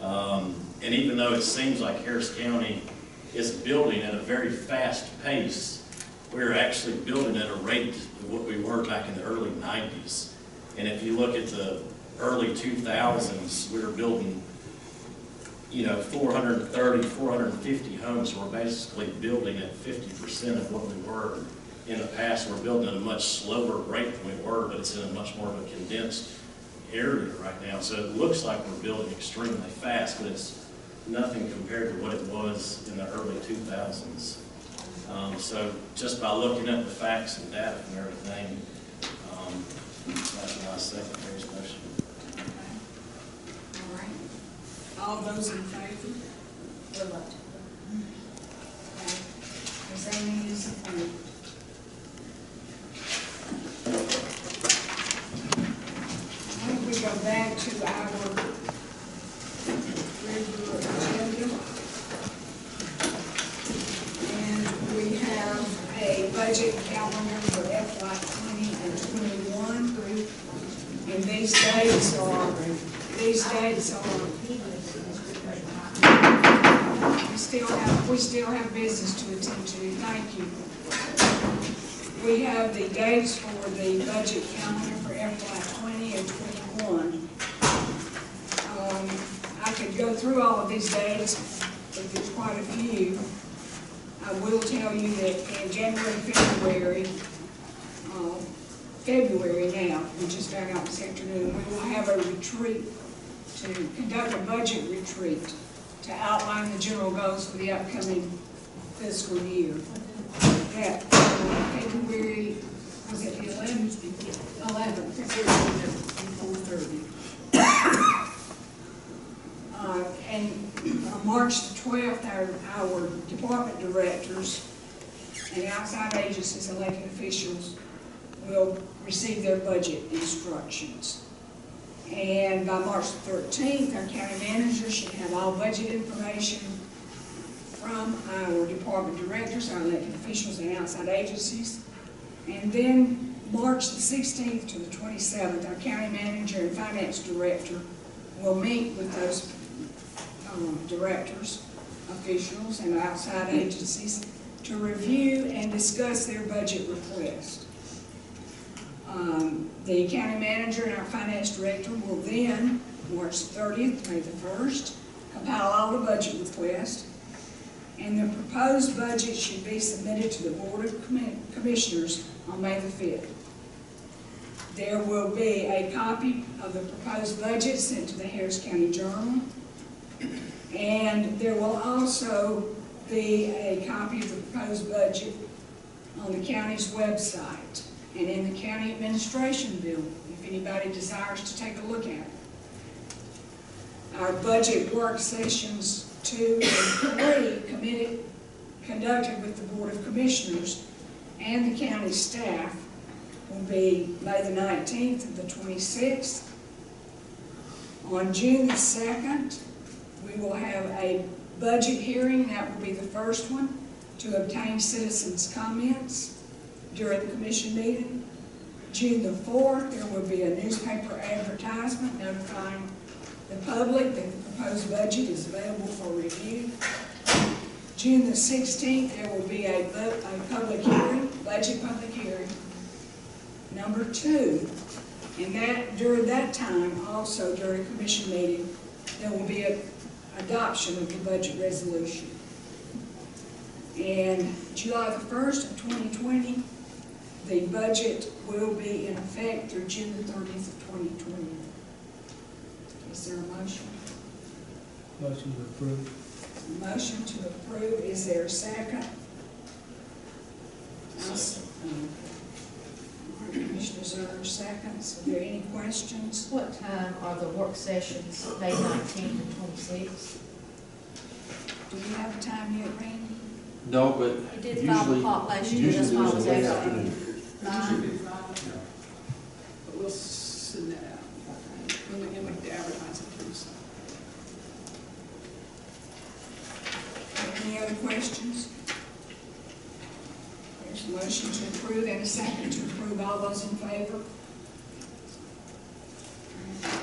And even though it seems like Harris County is building at a very fast pace, we're actually building at a rate of what we were back in the early 90s. And if you look at the early 2000s, we were building, 430, 450 homes. So we're basically building at 50% of what we were in the past. We're building at a much slower rate than we were, but it's in a much more of a condensed area right now. So it looks like we're building extremely fast, but it's nothing compared to what it was in the early 2000s. So just by looking at the facts and data and everything, that's my second Mary's motion. Okay. All right. All those in favor? Reluctant. Okay. Is there any disappointment? I think we go back to our regular agenda. And we FY 20 and 21. And these dates are, we still have business to attend to. Thank you. We have the dates for the budget calendar for FY 20 and 21. I could go through all of these dates, but there's quite a few. I will tell you that in January, February now, we just found out this afternoon, we will have a retreat to conduct a budget retreat to outline the general goals for the upcoming fiscal year. That February, was it the 11th? 11th. And on March the 12th, our department directors and outside agencies, elected officials, will receive their budget instructions. And by March the 13th, our county manager should have all budget information from our department directors, our elected officials, and outside agencies. And then March the 16th to the 27th, our county manager and finance director will meet with those directors, officials, and outside agencies to review and discuss their budget request. The county manager and our finance director will then, March 30th, May the 1st, compile all the budget requests, and the proposed budget should be submitted to the Board of Commissioners on May the 5th. There will be a copy of the proposed budget sent to the Harris County Journal, and there will also be a copy of the proposed budget on the county's website and in the county administration building, if anybody desires to take a look at it. Our budget work sessions 2 and 3 conducted with the Board of Commissioners and the county staff will be May the 19th and the 26th. On June the 2nd, we will have a budget hearing. That will be the first one to obtain citizens' comments during the commission meeting. June the 4th, there will be a newspaper advertisement notifying the public that the proposed budget is available for review. June the 16th, there will be a public hearing, budget public hearing, number 2. And that during that time, also during a commission meeting, there will be an adoption of the budget resolution. And July the 1st of 2020, the budget will be in effect through June the 30th of 2020. Is there a motion? Motion to approve. Motion to approve. Is there a second? Commissioner Zerner seconds. Are there any questions? What time are the work sessions, May 19th and 26th? Do you have a time yet, Randy? No, but It did 5 o'clock last year, that's why I was late asking. afternoon. 9? But we'll send that out, and we have to advertise it too, so. Any other questions? There's a motion to approve and a second to approve. All those in favor?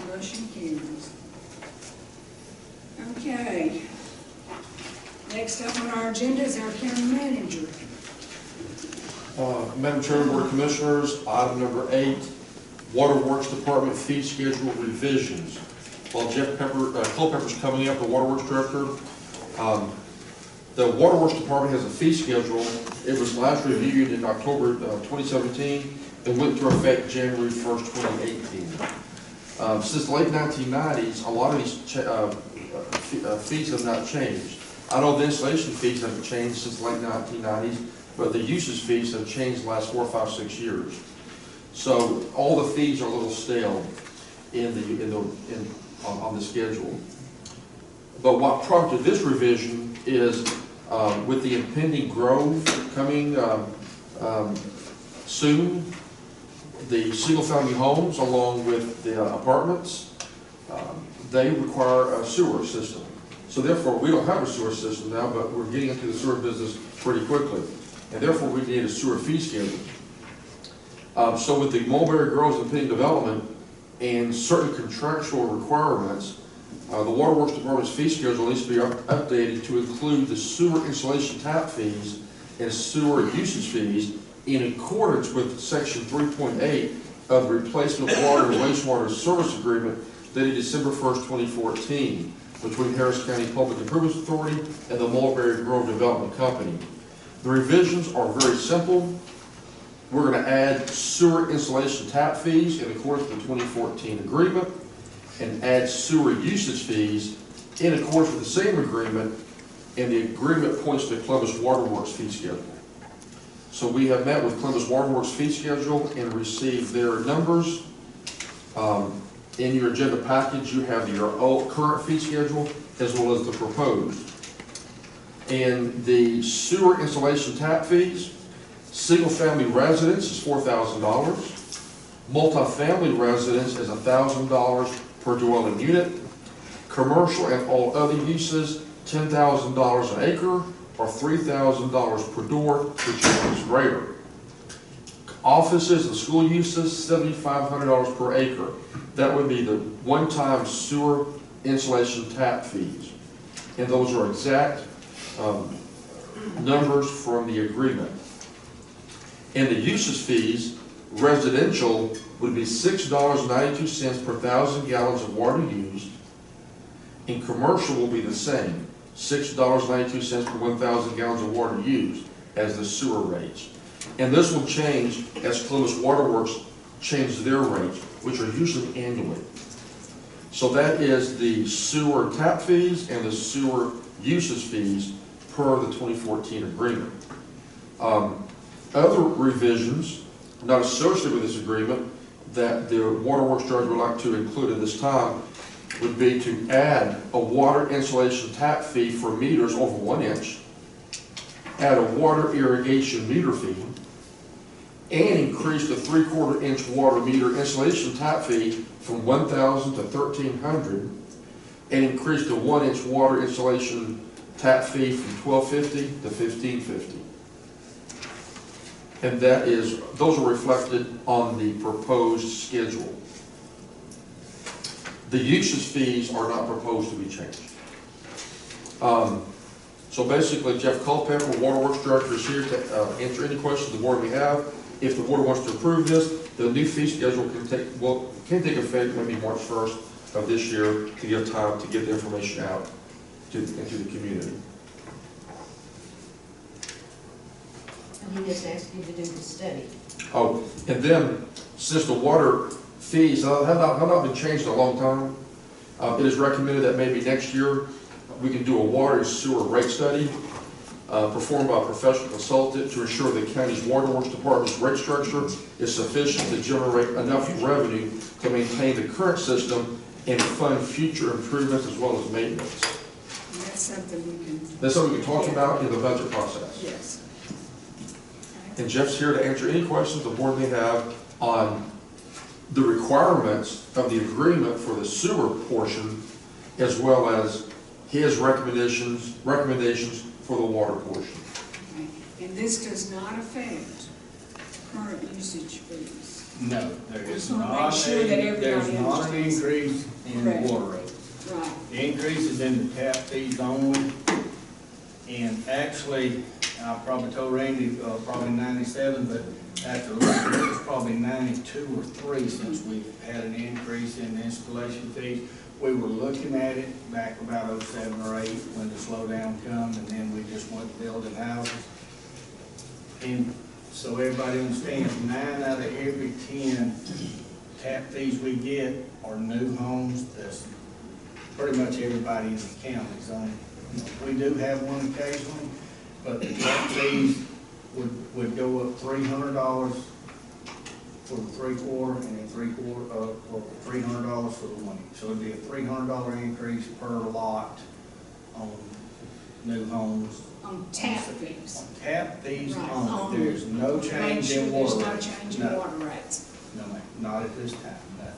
Motion carries. Okay. Next up on our agenda is our county manager. Madam Chair, Board of Commissioners, item number 8, Waterworks Department fee schedule revisions. While Culpepper's coming up, the Waterworks Director, the Waterworks Department has a fee schedule. It was last reviewed in October 2017 and went into effect January 1st, 2018. Since the late 1990s, a lot of these fees have not changed. I know the installation fees haven't changed since the late 1990s, but the usage fees have changed the last 4, 5, 6 years. So all the fees are a little stale on the schedule. But what prompted this revision is with the impending growth coming soon, the single-family homes along with the apartments, they require a sewer system. So therefore, we don't have a sewer system now, but we're getting into the sewer business pretty quickly. And therefore, we need a sewer fee schedule. So with the Mulberry Groves and Pending Development and certain contractual requirements, the Waterworks Department's fee schedule needs to be updated to include the sewer installation tap fees and sewer usage fees in accordance with Section 3.8 of the Replacement Water and Wastewater Service Agreement dated December 1st, 2014, between Harris County Public Improvements Authority and the Mulberry Grove Development Company. The revisions are very simple. We're going to add sewer installation tap fees in accordance with the 2014 agreement and add sewer usage fees in accordance with the same agreement, and the agreement points to Columbus Waterworks fee schedule. So we have met with Columbus Waterworks fee schedule and received their numbers. In your agenda package, you have your current fee schedule as well as the proposed. And the sewer installation tap fees, single-family residence is $4,000. Multifamily residence is $1,000 per dwelling unit. Commercial and all other uses, $10,000 an acre or $3,000 per door, which is greater. Offices and school uses, $7,500 per acre. That would be the one-time sewer installation tap fees. And those are exact numbers from the agreement. And the usage fees, residential would be $6.92 per 1,000 gallons of water used, and commercial will be the same, $6.92 per 1,000 gallons of water used as the sewer rates. And this will change as Columbus Waterworks changes their rates, which are usually annually. So that is the sewer tap fees and the sewer usage fees per the 2014 agreement. Other revisions not associated with this agreement that the Waterworks Director would like to include at this time would be to add a water installation tap fee for meters over 1 inch, add a water irrigation meter fee, and increase the 3/4 inch water meter installation tap fee from $1,000 to $1,300, and increase the 1 inch water installation tap fee from $1,250 to $1,550. And that is, those are reflected on the proposed schedule. The usage fees are not proposed to be changed. So basically, Jeff Culpepper, Waterworks Director, is here to answer any questions the board may have. If the board wants to approve this, the new fee schedule can take effect maybe March 1st of this year to give time to get the information out into the community. And he just asked you to do the study. Oh, and then, since the water fees have not been changed in a long time, it is recommended that maybe next year we can do a water and sewer rate study performed by a professional consultant to ensure the county's Waterworks Department's rate structure is sufficient to generate enough revenue to maintain the current system and fund future improvements as well as maintenance. That's something we can. That's something we can talk about in the budget process. Yes. And Jeff's here to answer any questions the board may have on the requirements of the agreement for the sewer portion, as well as his recommendations for the water portion. Okay. And this does not affect current usage fees. No, there Just is wanna make not sure that a, everybody there's not an understands. increase in the Correct. water rate. Right. The increase is in the tap fees only. And actually, I probably told Randy, probably 97, but after looking, it was probably 92 or 3 since we've had an increase in the installation fees. We were looking at it back about 07 or 08 when the slowdown come, and then we just went building houses. And so everybody understands, 9 out of every 10 tap fees we get are new homes. That's pretty much everybody in the county's on. We do have one occasionally, but the tap fees would go up $300 for the 3/4 and then or $300 for the 1 inch. So it'd be a $300 increase per lot on new homes. On tap fees. On tap fees Right, only. only. There's no Make change sure in there's water no rates. change in No. water rates. No, ma'am, not at this time, no.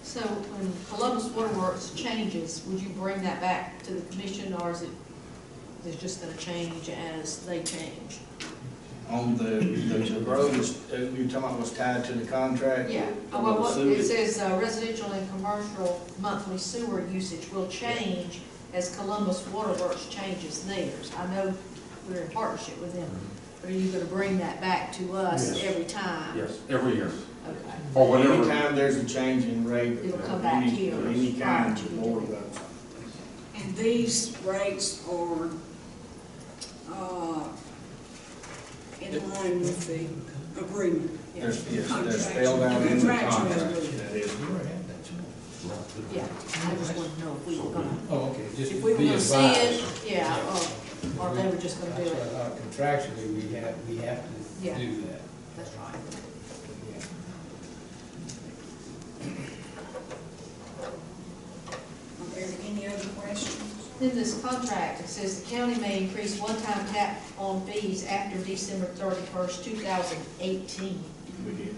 So when Columbus Waterworks changes, would you bring that back to the commission, or is it just gonna change as they change? On the road, you're talking about was tied to the contract? Yeah, well, what, it says residential and commercial monthly sewer usage will change as Columbus Waterworks changes theirs. I know we're in partnership with them, but are you gonna bring that back to us Yes. every time? Yes, every year. Okay. Or whatever. Anytime there's a change in rate. It'll come back any- here of Any prior kind, to the the board date. votes. And these rates are, in line with the agreement. Yes, they're spelled out in the Contractual contract. agreement. That is Yeah, I just wanted to know if we were gonna, Oh, okay, just if we were be gonna see it, advised. yeah, or they were just gonna do it. Contractually, we have to Yeah. do that. That's right. Are there any other questions? In this contract, it says the county may increase one-time tap-on fees after December 31st, 2018. We did.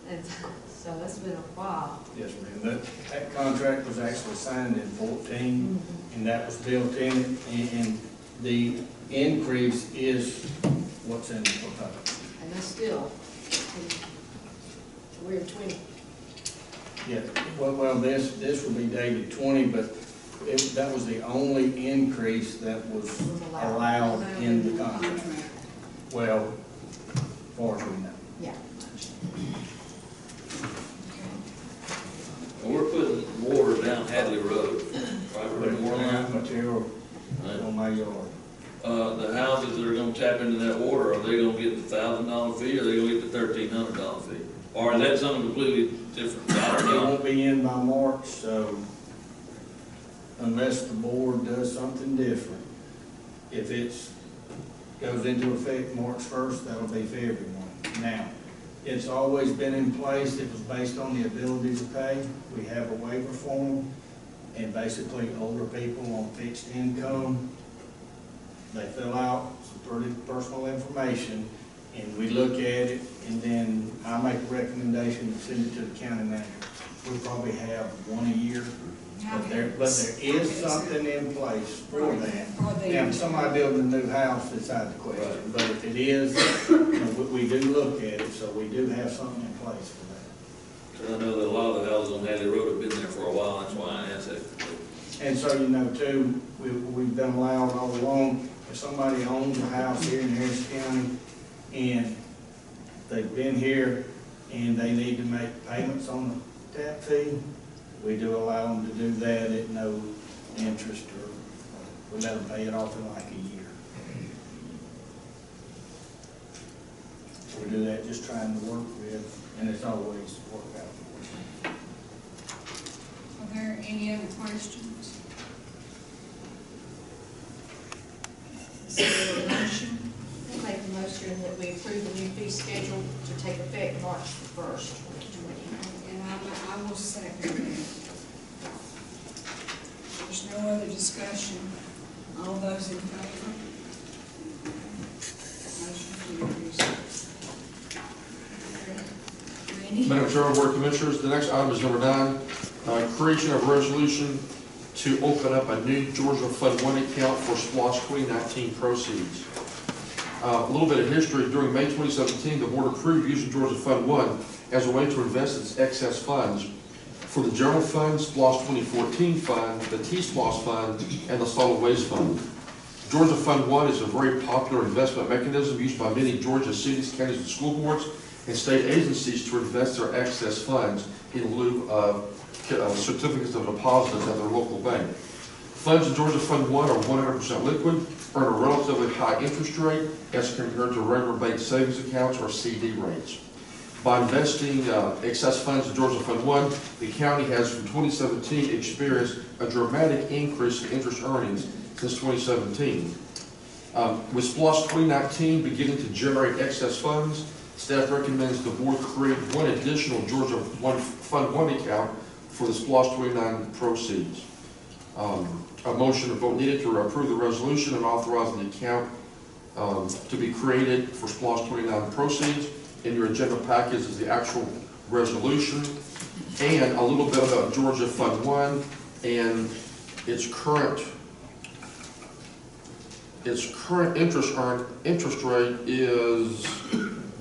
And so that's been a while. Yes, ma'am. That contract was actually signed in 14, and that was built in it, and the increase is what's in the proposal. And that's still, we're in 20. Yeah, well, this would be dated 20, but that was the only increase that was allowed in the contract. Well, as far as we know. Yeah. And we're putting water down Hadley Road, right where the water line. Material on my yard. The houses that are gonna tap into that water, are they gonna get the $1,000 fee, or are they gonna get the $1,300 fee? Or is that something completely different? I don't It know. won't be in by March, so unless the board does something different, if it's, goes into effect March 1st, that'll be for everyone. Now, it's always been in place, it was based on the ability to pay. We have a waiver form, and basically older people on fixed income, they fill out some pretty personal information, and we look at it, and then I make a recommendation and send it to the county manager. We probably have one a year, but there is something in place for that. Now, if somebody building a new house, it's out of the question, but if it is, we do look at it, so we do have something in place for that. 'Cause I know that a lot of the houses on Hadley Road have been there for a while, that's why I asked that. And so, you know, too, we've been allowed all along, if somebody owns a house here in Harris County and they've been here and they need to make payments on the tap fee, we do allow them to do that at no interest, or we let them pay it off in like a year. We do that just trying to work with, and it's always worked out for us. Are there any other questions? Is there a motion? I'll make a motion that we approve the new fee schedule to take effect March 1st, 2020. And I will second that. There's no other discussion. All those in favor? Motion carries. Randy? Madam Chair, Board of Commissioners, the next item is number 9, creation of resolution to open up a new Georgia Fund 1 account for SPLOST 2019 proceeds. A little bit of history. During May 2017, the board approved using Georgia Fund 1 as a way to invest its excess funds for the General Fund, SPLOST 2014 Fund, the T-SPLOST Fund, and the Solid Waste Fund. Georgia Fund 1 is a very popular investment mechanism used by many Georgia cities, counties, and school boards and state agencies to invest their excess funds in lieu of certificates of deposit at their local bank. Funds in Georgia Fund 1 are 100% liquid, earn a relatively high interest rate as compared to regular bank savings accounts or CD rates. By investing excess funds in Georgia Fund 1, the county has from 2017 experienced a dramatic increase in interest earnings since 2017. With SPLOST 2019 beginning to generate excess funds, staff recommends the board create one additional Georgia Fund 1 account for the SPLOST 29 proceeds. A motion and vote needed to approve the resolution and authorizing the account to be created for SPLOST 29 proceeds. In your agenda package is the actual resolution and a little bit about Georgia Fund 1 and its current its current interest rate is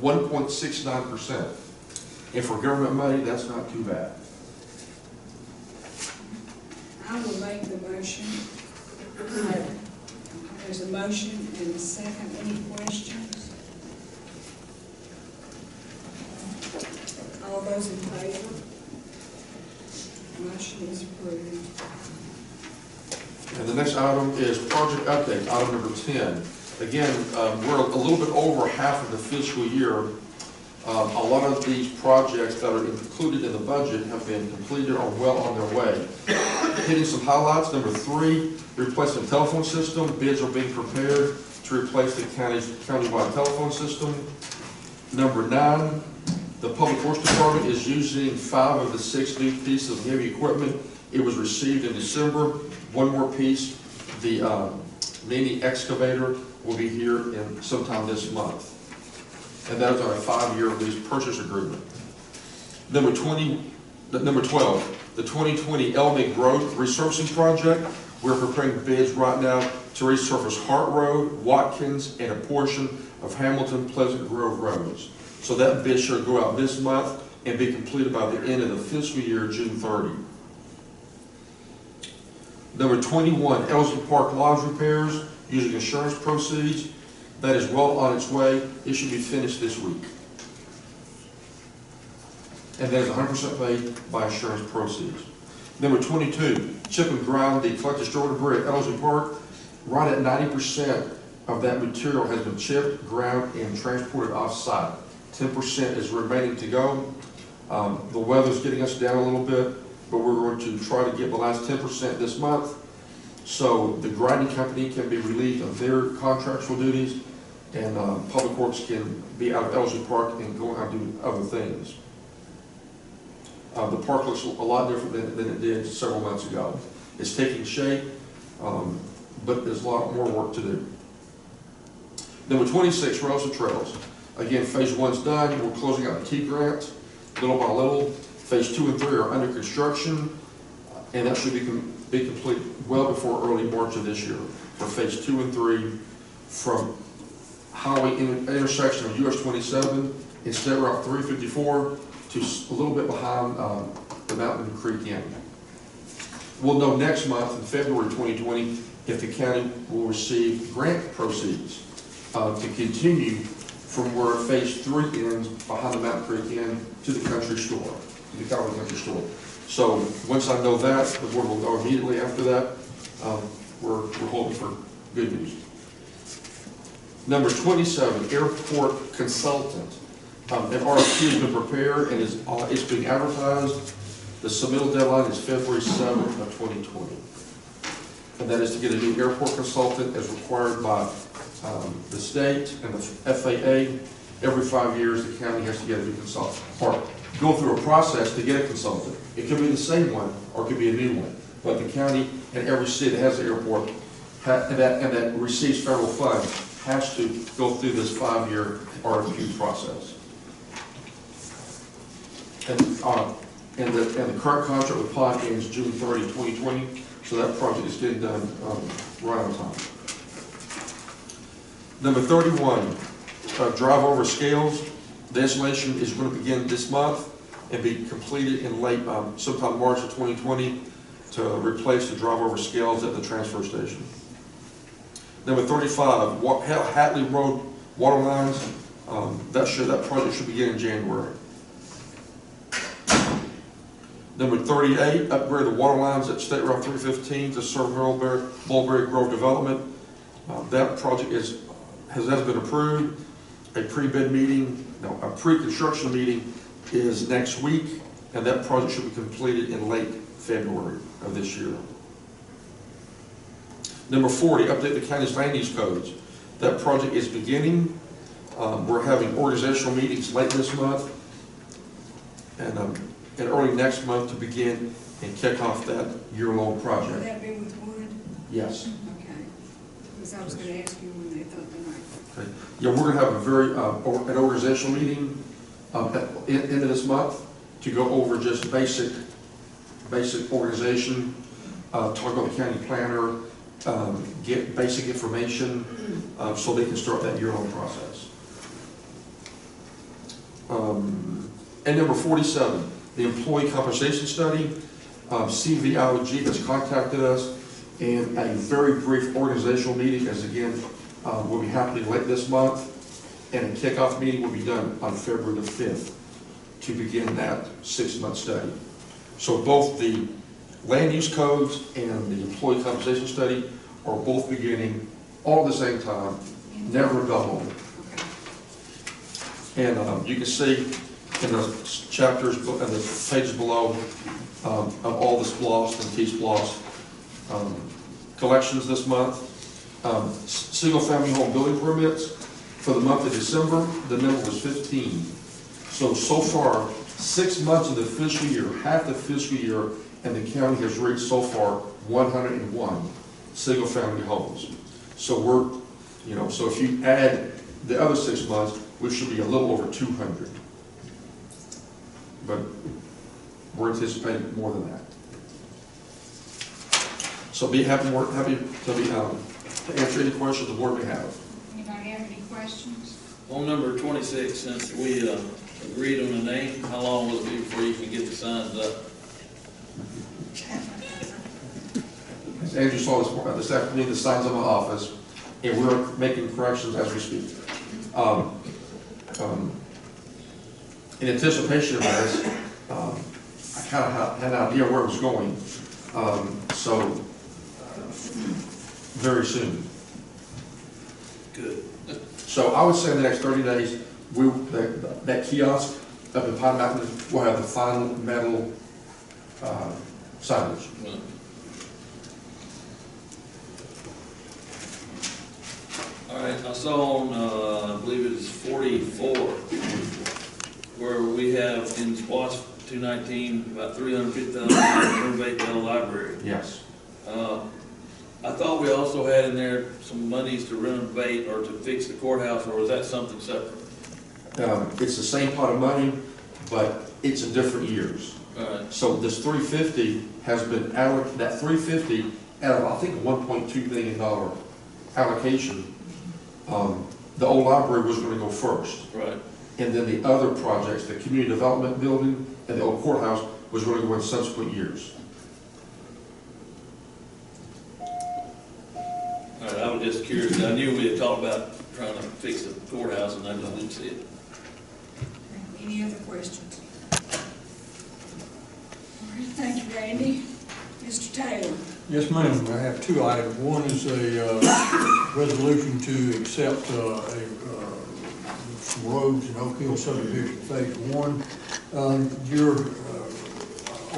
1.69%. And for government money, that's not too bad. I will make the motion. There's a motion and a second. Any questions? All those in favor? Motion is approved. And the next item is project update, item number 10. Again, we're a little bit over half of the fiscal year. A lot of these projects that are included in the budget have been completed or well on their way. Hitting some highlights, number 3, replacement telephone system. Bids are being prepared to replace the countywide telephone system. Number 9, the Public Works Department is using 5 of the 6 new pieces of heavy equipment. It was received in December. One more piece, the mini excavator, will be here in sometime this month. And that is on a 5-year lease purchase agreement. Number 12, the 2020 Elmig Road resurfacing project. We're preparing bids right now to resurface Hart Road, Watkins, and a portion of Hamilton Pleasant Grove roads. So that bid should go out this month and be completed by the end of the fiscal year, June 30. Number 21, Ellsworth Park Lodge repairs using insurance proceeds. That is well on its way. It should be finished this week. And that is 100% paid by insurance proceeds. Number 22, chip and grind the collector store debris at Ellsworth Park. Right at 90% of that material has been chipped, ground, and transported off-site. 10% is remaining to go. The weather's getting us down a little bit, but we're going to try to get the last 10% this month, so the grinding company can be relieved of their contractual duties, and Public Works can be out of Ellsworth Park and go out and do other things. The park looks a lot different than it did several months ago. It's taking shape, but there's a lot more work to do. Number 26, Rails and Trails. Again, phase 1's done. We're closing out the T grant little by little. Phase 2 and 3 are under construction, and that should be complete well before early March of this year for phase 2 and 3 from highway intersection of US 27 and State Route 354 to a little bit behind the Mountain Creek Inn. We'll know next month, in February 2020, if the county will receive grant proceeds to continue from where phase 3 ends behind the Mountain Creek Inn to the country store, to the Cowboy Country Store. So once I know that, the board will know immediately after that. We're hoping for good news. Number 27, airport consultant. An RFP has been prepared and it's being advertised. The submittal deadline is February 7th of 2020. And that is to get a new airport consultant as required by the state and the FAA. Every 5 years, the county has to get a new consultant, or go through a process to get a consultant. It could be the same one, or it could be a new one. But the county and every city that has an airport and that receives federal funds has to go through this 5-year RFQ process. And the current contract with PON ends June 30, 2020, so that project is getting done right on time. Number 31, drive over scales. The installation is going to begin this month and be completed in late, sometime March of 2020 to replace the drive over scales at the transfer station. Number 35, Hatley Road water lines. That project should begin in January. Number 38, upgrade the water lines at State Route 315 to serve Mulberry Grove development. That project has been approved. A pre-construction meeting is next week, and that project should be completed in late February of this year. Number 40, update the county's land use codes. That project is beginning. We're having organizational meetings late this month and early next month to begin and kick off that year-long project. Will that be with Wood? Yes. Okay. Because I was going to ask you when they thought they might. Okay. Yeah, we're going to have a an organizational meeting end of this month to go over just basic organization, talk about the county planner, get basic information so they can start that year-long process. And number 47, the employee compensation study. CVIOG has contacted us, and a very brief organizational meeting, as again, will be happening late this month, and a kickoff meeting will be done on February the 5th to begin that 6-month study. So both the land use codes and the employee compensation study are both beginning all at the same time, never a double. And you can see in the chapters and the pages below of all the SPLOST and T-SPLOST collections this month. Single-family home building permits for the month of December, the number was 15. So far, 6 months of the fiscal year, half the fiscal year, and the county has reached so far 101 single-family homes. So so if you add the other 6 months, we should be a little over 200. But we're anticipating more than that. So be happy to answer any questions the board may have. Anybody have any questions? On number 26, since we agreed on a name, how long will it be before you can get the signs up? As Andrew saw this afternoon, the signs in my office, and we're making corrections as we speak. In anticipation of this, I kind of had an idea where it was going. So very soon. Good. So I would say in the next 30 days, that kiosk up in Pine Mountain will have the final metal signage. Well, all right, I saw on, I believe it is 44, where we have in SPLOST 219 about $350,000 to renovate the library. Yes. I thought we also had in there some monies to renovate or to fix the courthouse, or was that something separate? It's the same pot of money, but it's in different years. All right. So this 350 has been allocated, that 350 out of I think $1.2 million allocation. The old library was going to go first. Right. And then the other projects, the community development building and the old courthouse, was going to go in subsequent years. All right, I was just curious. I knew we had talked about trying to fix the courthouse, and I just didn't see it. Any other questions? All right, thank you, Randy. Mr. Taylor. Yes, ma'am. I have two items. One is a resolution to accept some roads in Oak Hill subdivision phase 1. Your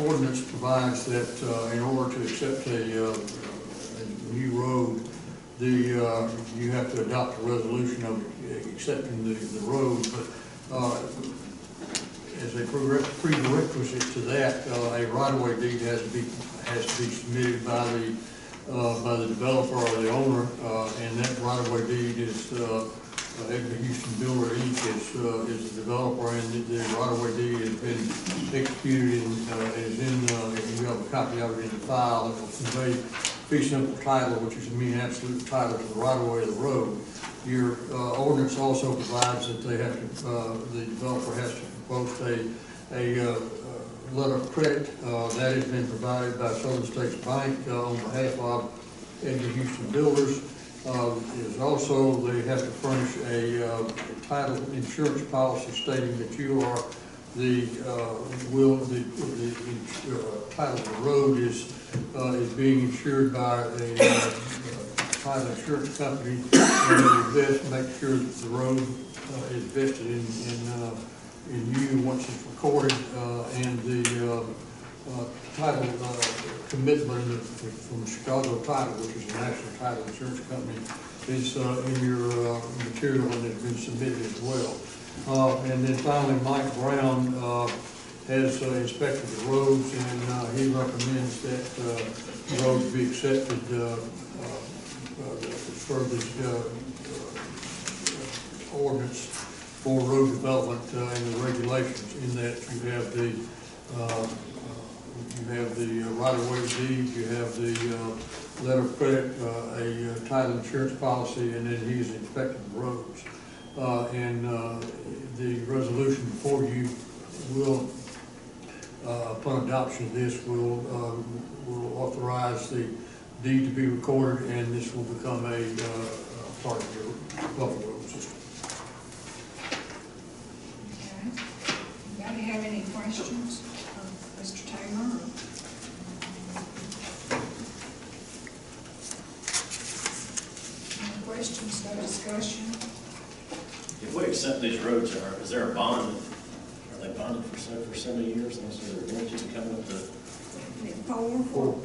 ordinance provides that in order to accept a new road, you have to adopt a resolution of accepting the road, but as a prerequisite to that, a right-of-way deed has to be submitted by the developer or the owner, and that right-of-way deed is Edgar Houston Builder Inc. is the developer, and the right-of-way deed has been executed and is in. You have a copy of it in the file. It will convey fee simple title, which is the mean absolute title to the right-of-way of the road. Your ordinance also provides that they have to, the developer has to post a letter of credit that has been provided by Southern States Bank on behalf of Edgar Houston Builders. Is also they have to furnish a title insurance policy stating that you are the title of the road is being insured by a title insurance company, and they best make sure that the road is vested in you once it's recorded, and the title commitment from Chicago Title, which is a national title insurance company, is in your material and has been submitted as well. And then finally, Mike Brown has inspected the roads, and he recommends that the roads be accepted for this ordinance for road development and the regulations, in that you have the right-of-way deed, you have the letter of credit, a title insurance policy, and then he's inspecting the roads. The resolution before you will, upon adoption of this, will authorize the deed to be recorded, and this will become a part of your public road system. Okay. Anybody have any questions of Mr. Taylor? Any questions, no discussion? If we accept these roads, is there a bond? Are they bonded for so many years, and is there a guarantee to come up to? Four.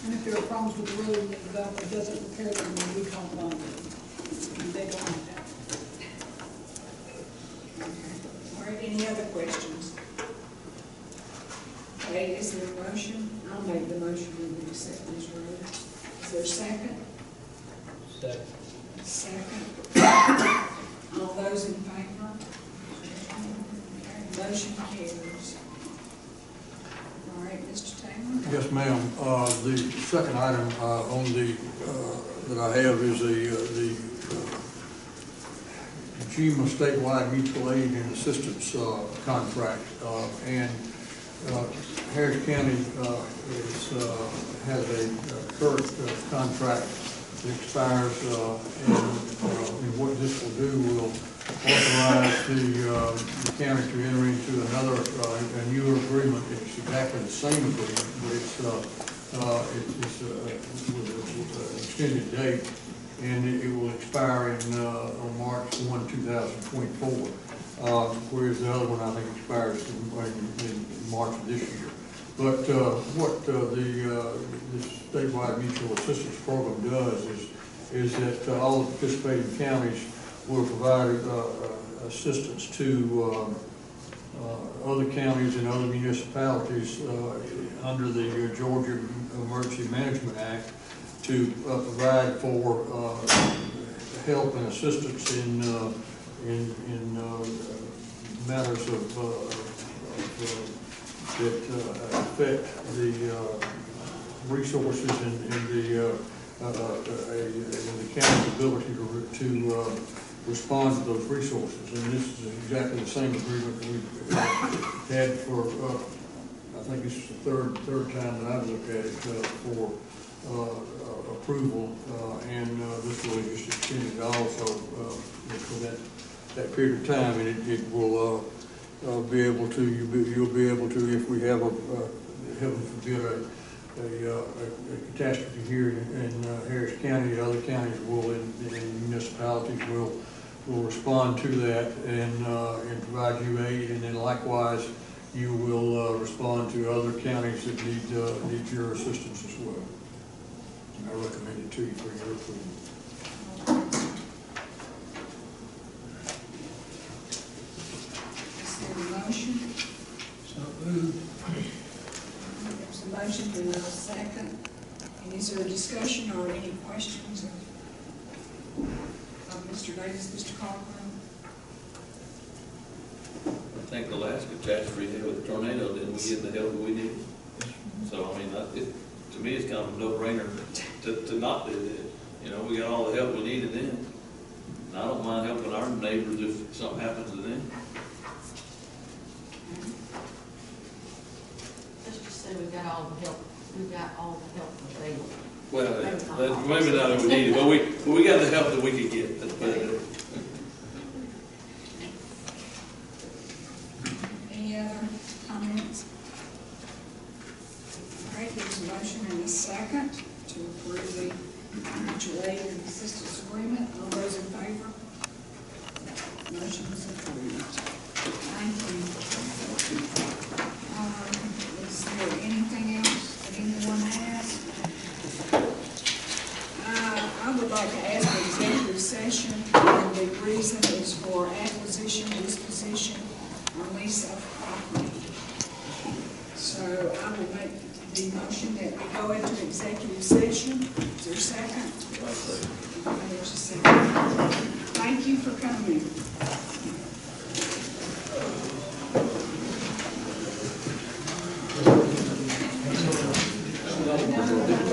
And if there are problems with the road, and the developer doesn't repair them, then we call bond them. And they don't have that. All right, any other questions? Okay, is there a motion? I'll make the motion we accept these roads. Is there a second? Second. All those in favor? Okay, motion carries. All right, Mr. Taylor? Yes, ma'am. The second item on the that I have is the GMA statewide mutual aid and assistance contract, and Harris County has a current contract that expires, and what this will do will authorize the county to enter into another, a newer agreement. It's exactly the same agreement, but it's with an extended date, and it will expire on March 1, 2024. Whereas the other one, I think, expires in March of this year. But what this statewide mutual assistance program does is that all the participating counties will provide assistance to other counties and other municipalities under the Georgia Emergency Management Act to provide for help and assistance in matters that affect the resources and the county's ability to respond to those resources. And this is exactly the same agreement that we've had for, I think this is the third time that I've looked at it for approval, and this will just extend it also for that period of time, and it will be able to, you'll be able to, if we have heaven forbid, a catastrophe here in Harris County, other counties will, and municipalities will respond to that and provide you aid, and then likewise you will respond to other counties that need your assistance as well. I recommend it to you for your approval. Is there a motion? So moved. There's a motion, do we have a second? And is there a discussion or any questions of Mr. Davis, Mr. Cochran? I think the last catastrophe we had with the tornado, didn't we get the help that we needed? So, I mean, to me, it's kind of a no-brainer to not do that. You know, we got all the help we needed then. And I don't mind helping our neighbors if something happens to them. Let's just say we've got all the help available. Well, maybe not that we needed, but we got the help that we could get. Let's put it that way. Any other comments? All right, there's a motion and a second to approve the mutual aid and assistance agreement. All those in favor? Motion is approved. Thank you. Is there anything else that anyone has? I would like to ask for executive session, and the reason is for acquisition, disposition, or lease of property. So I will make the motion that we go into executive session. Is there a second? There's a second. Thank you for coming. We're gonna do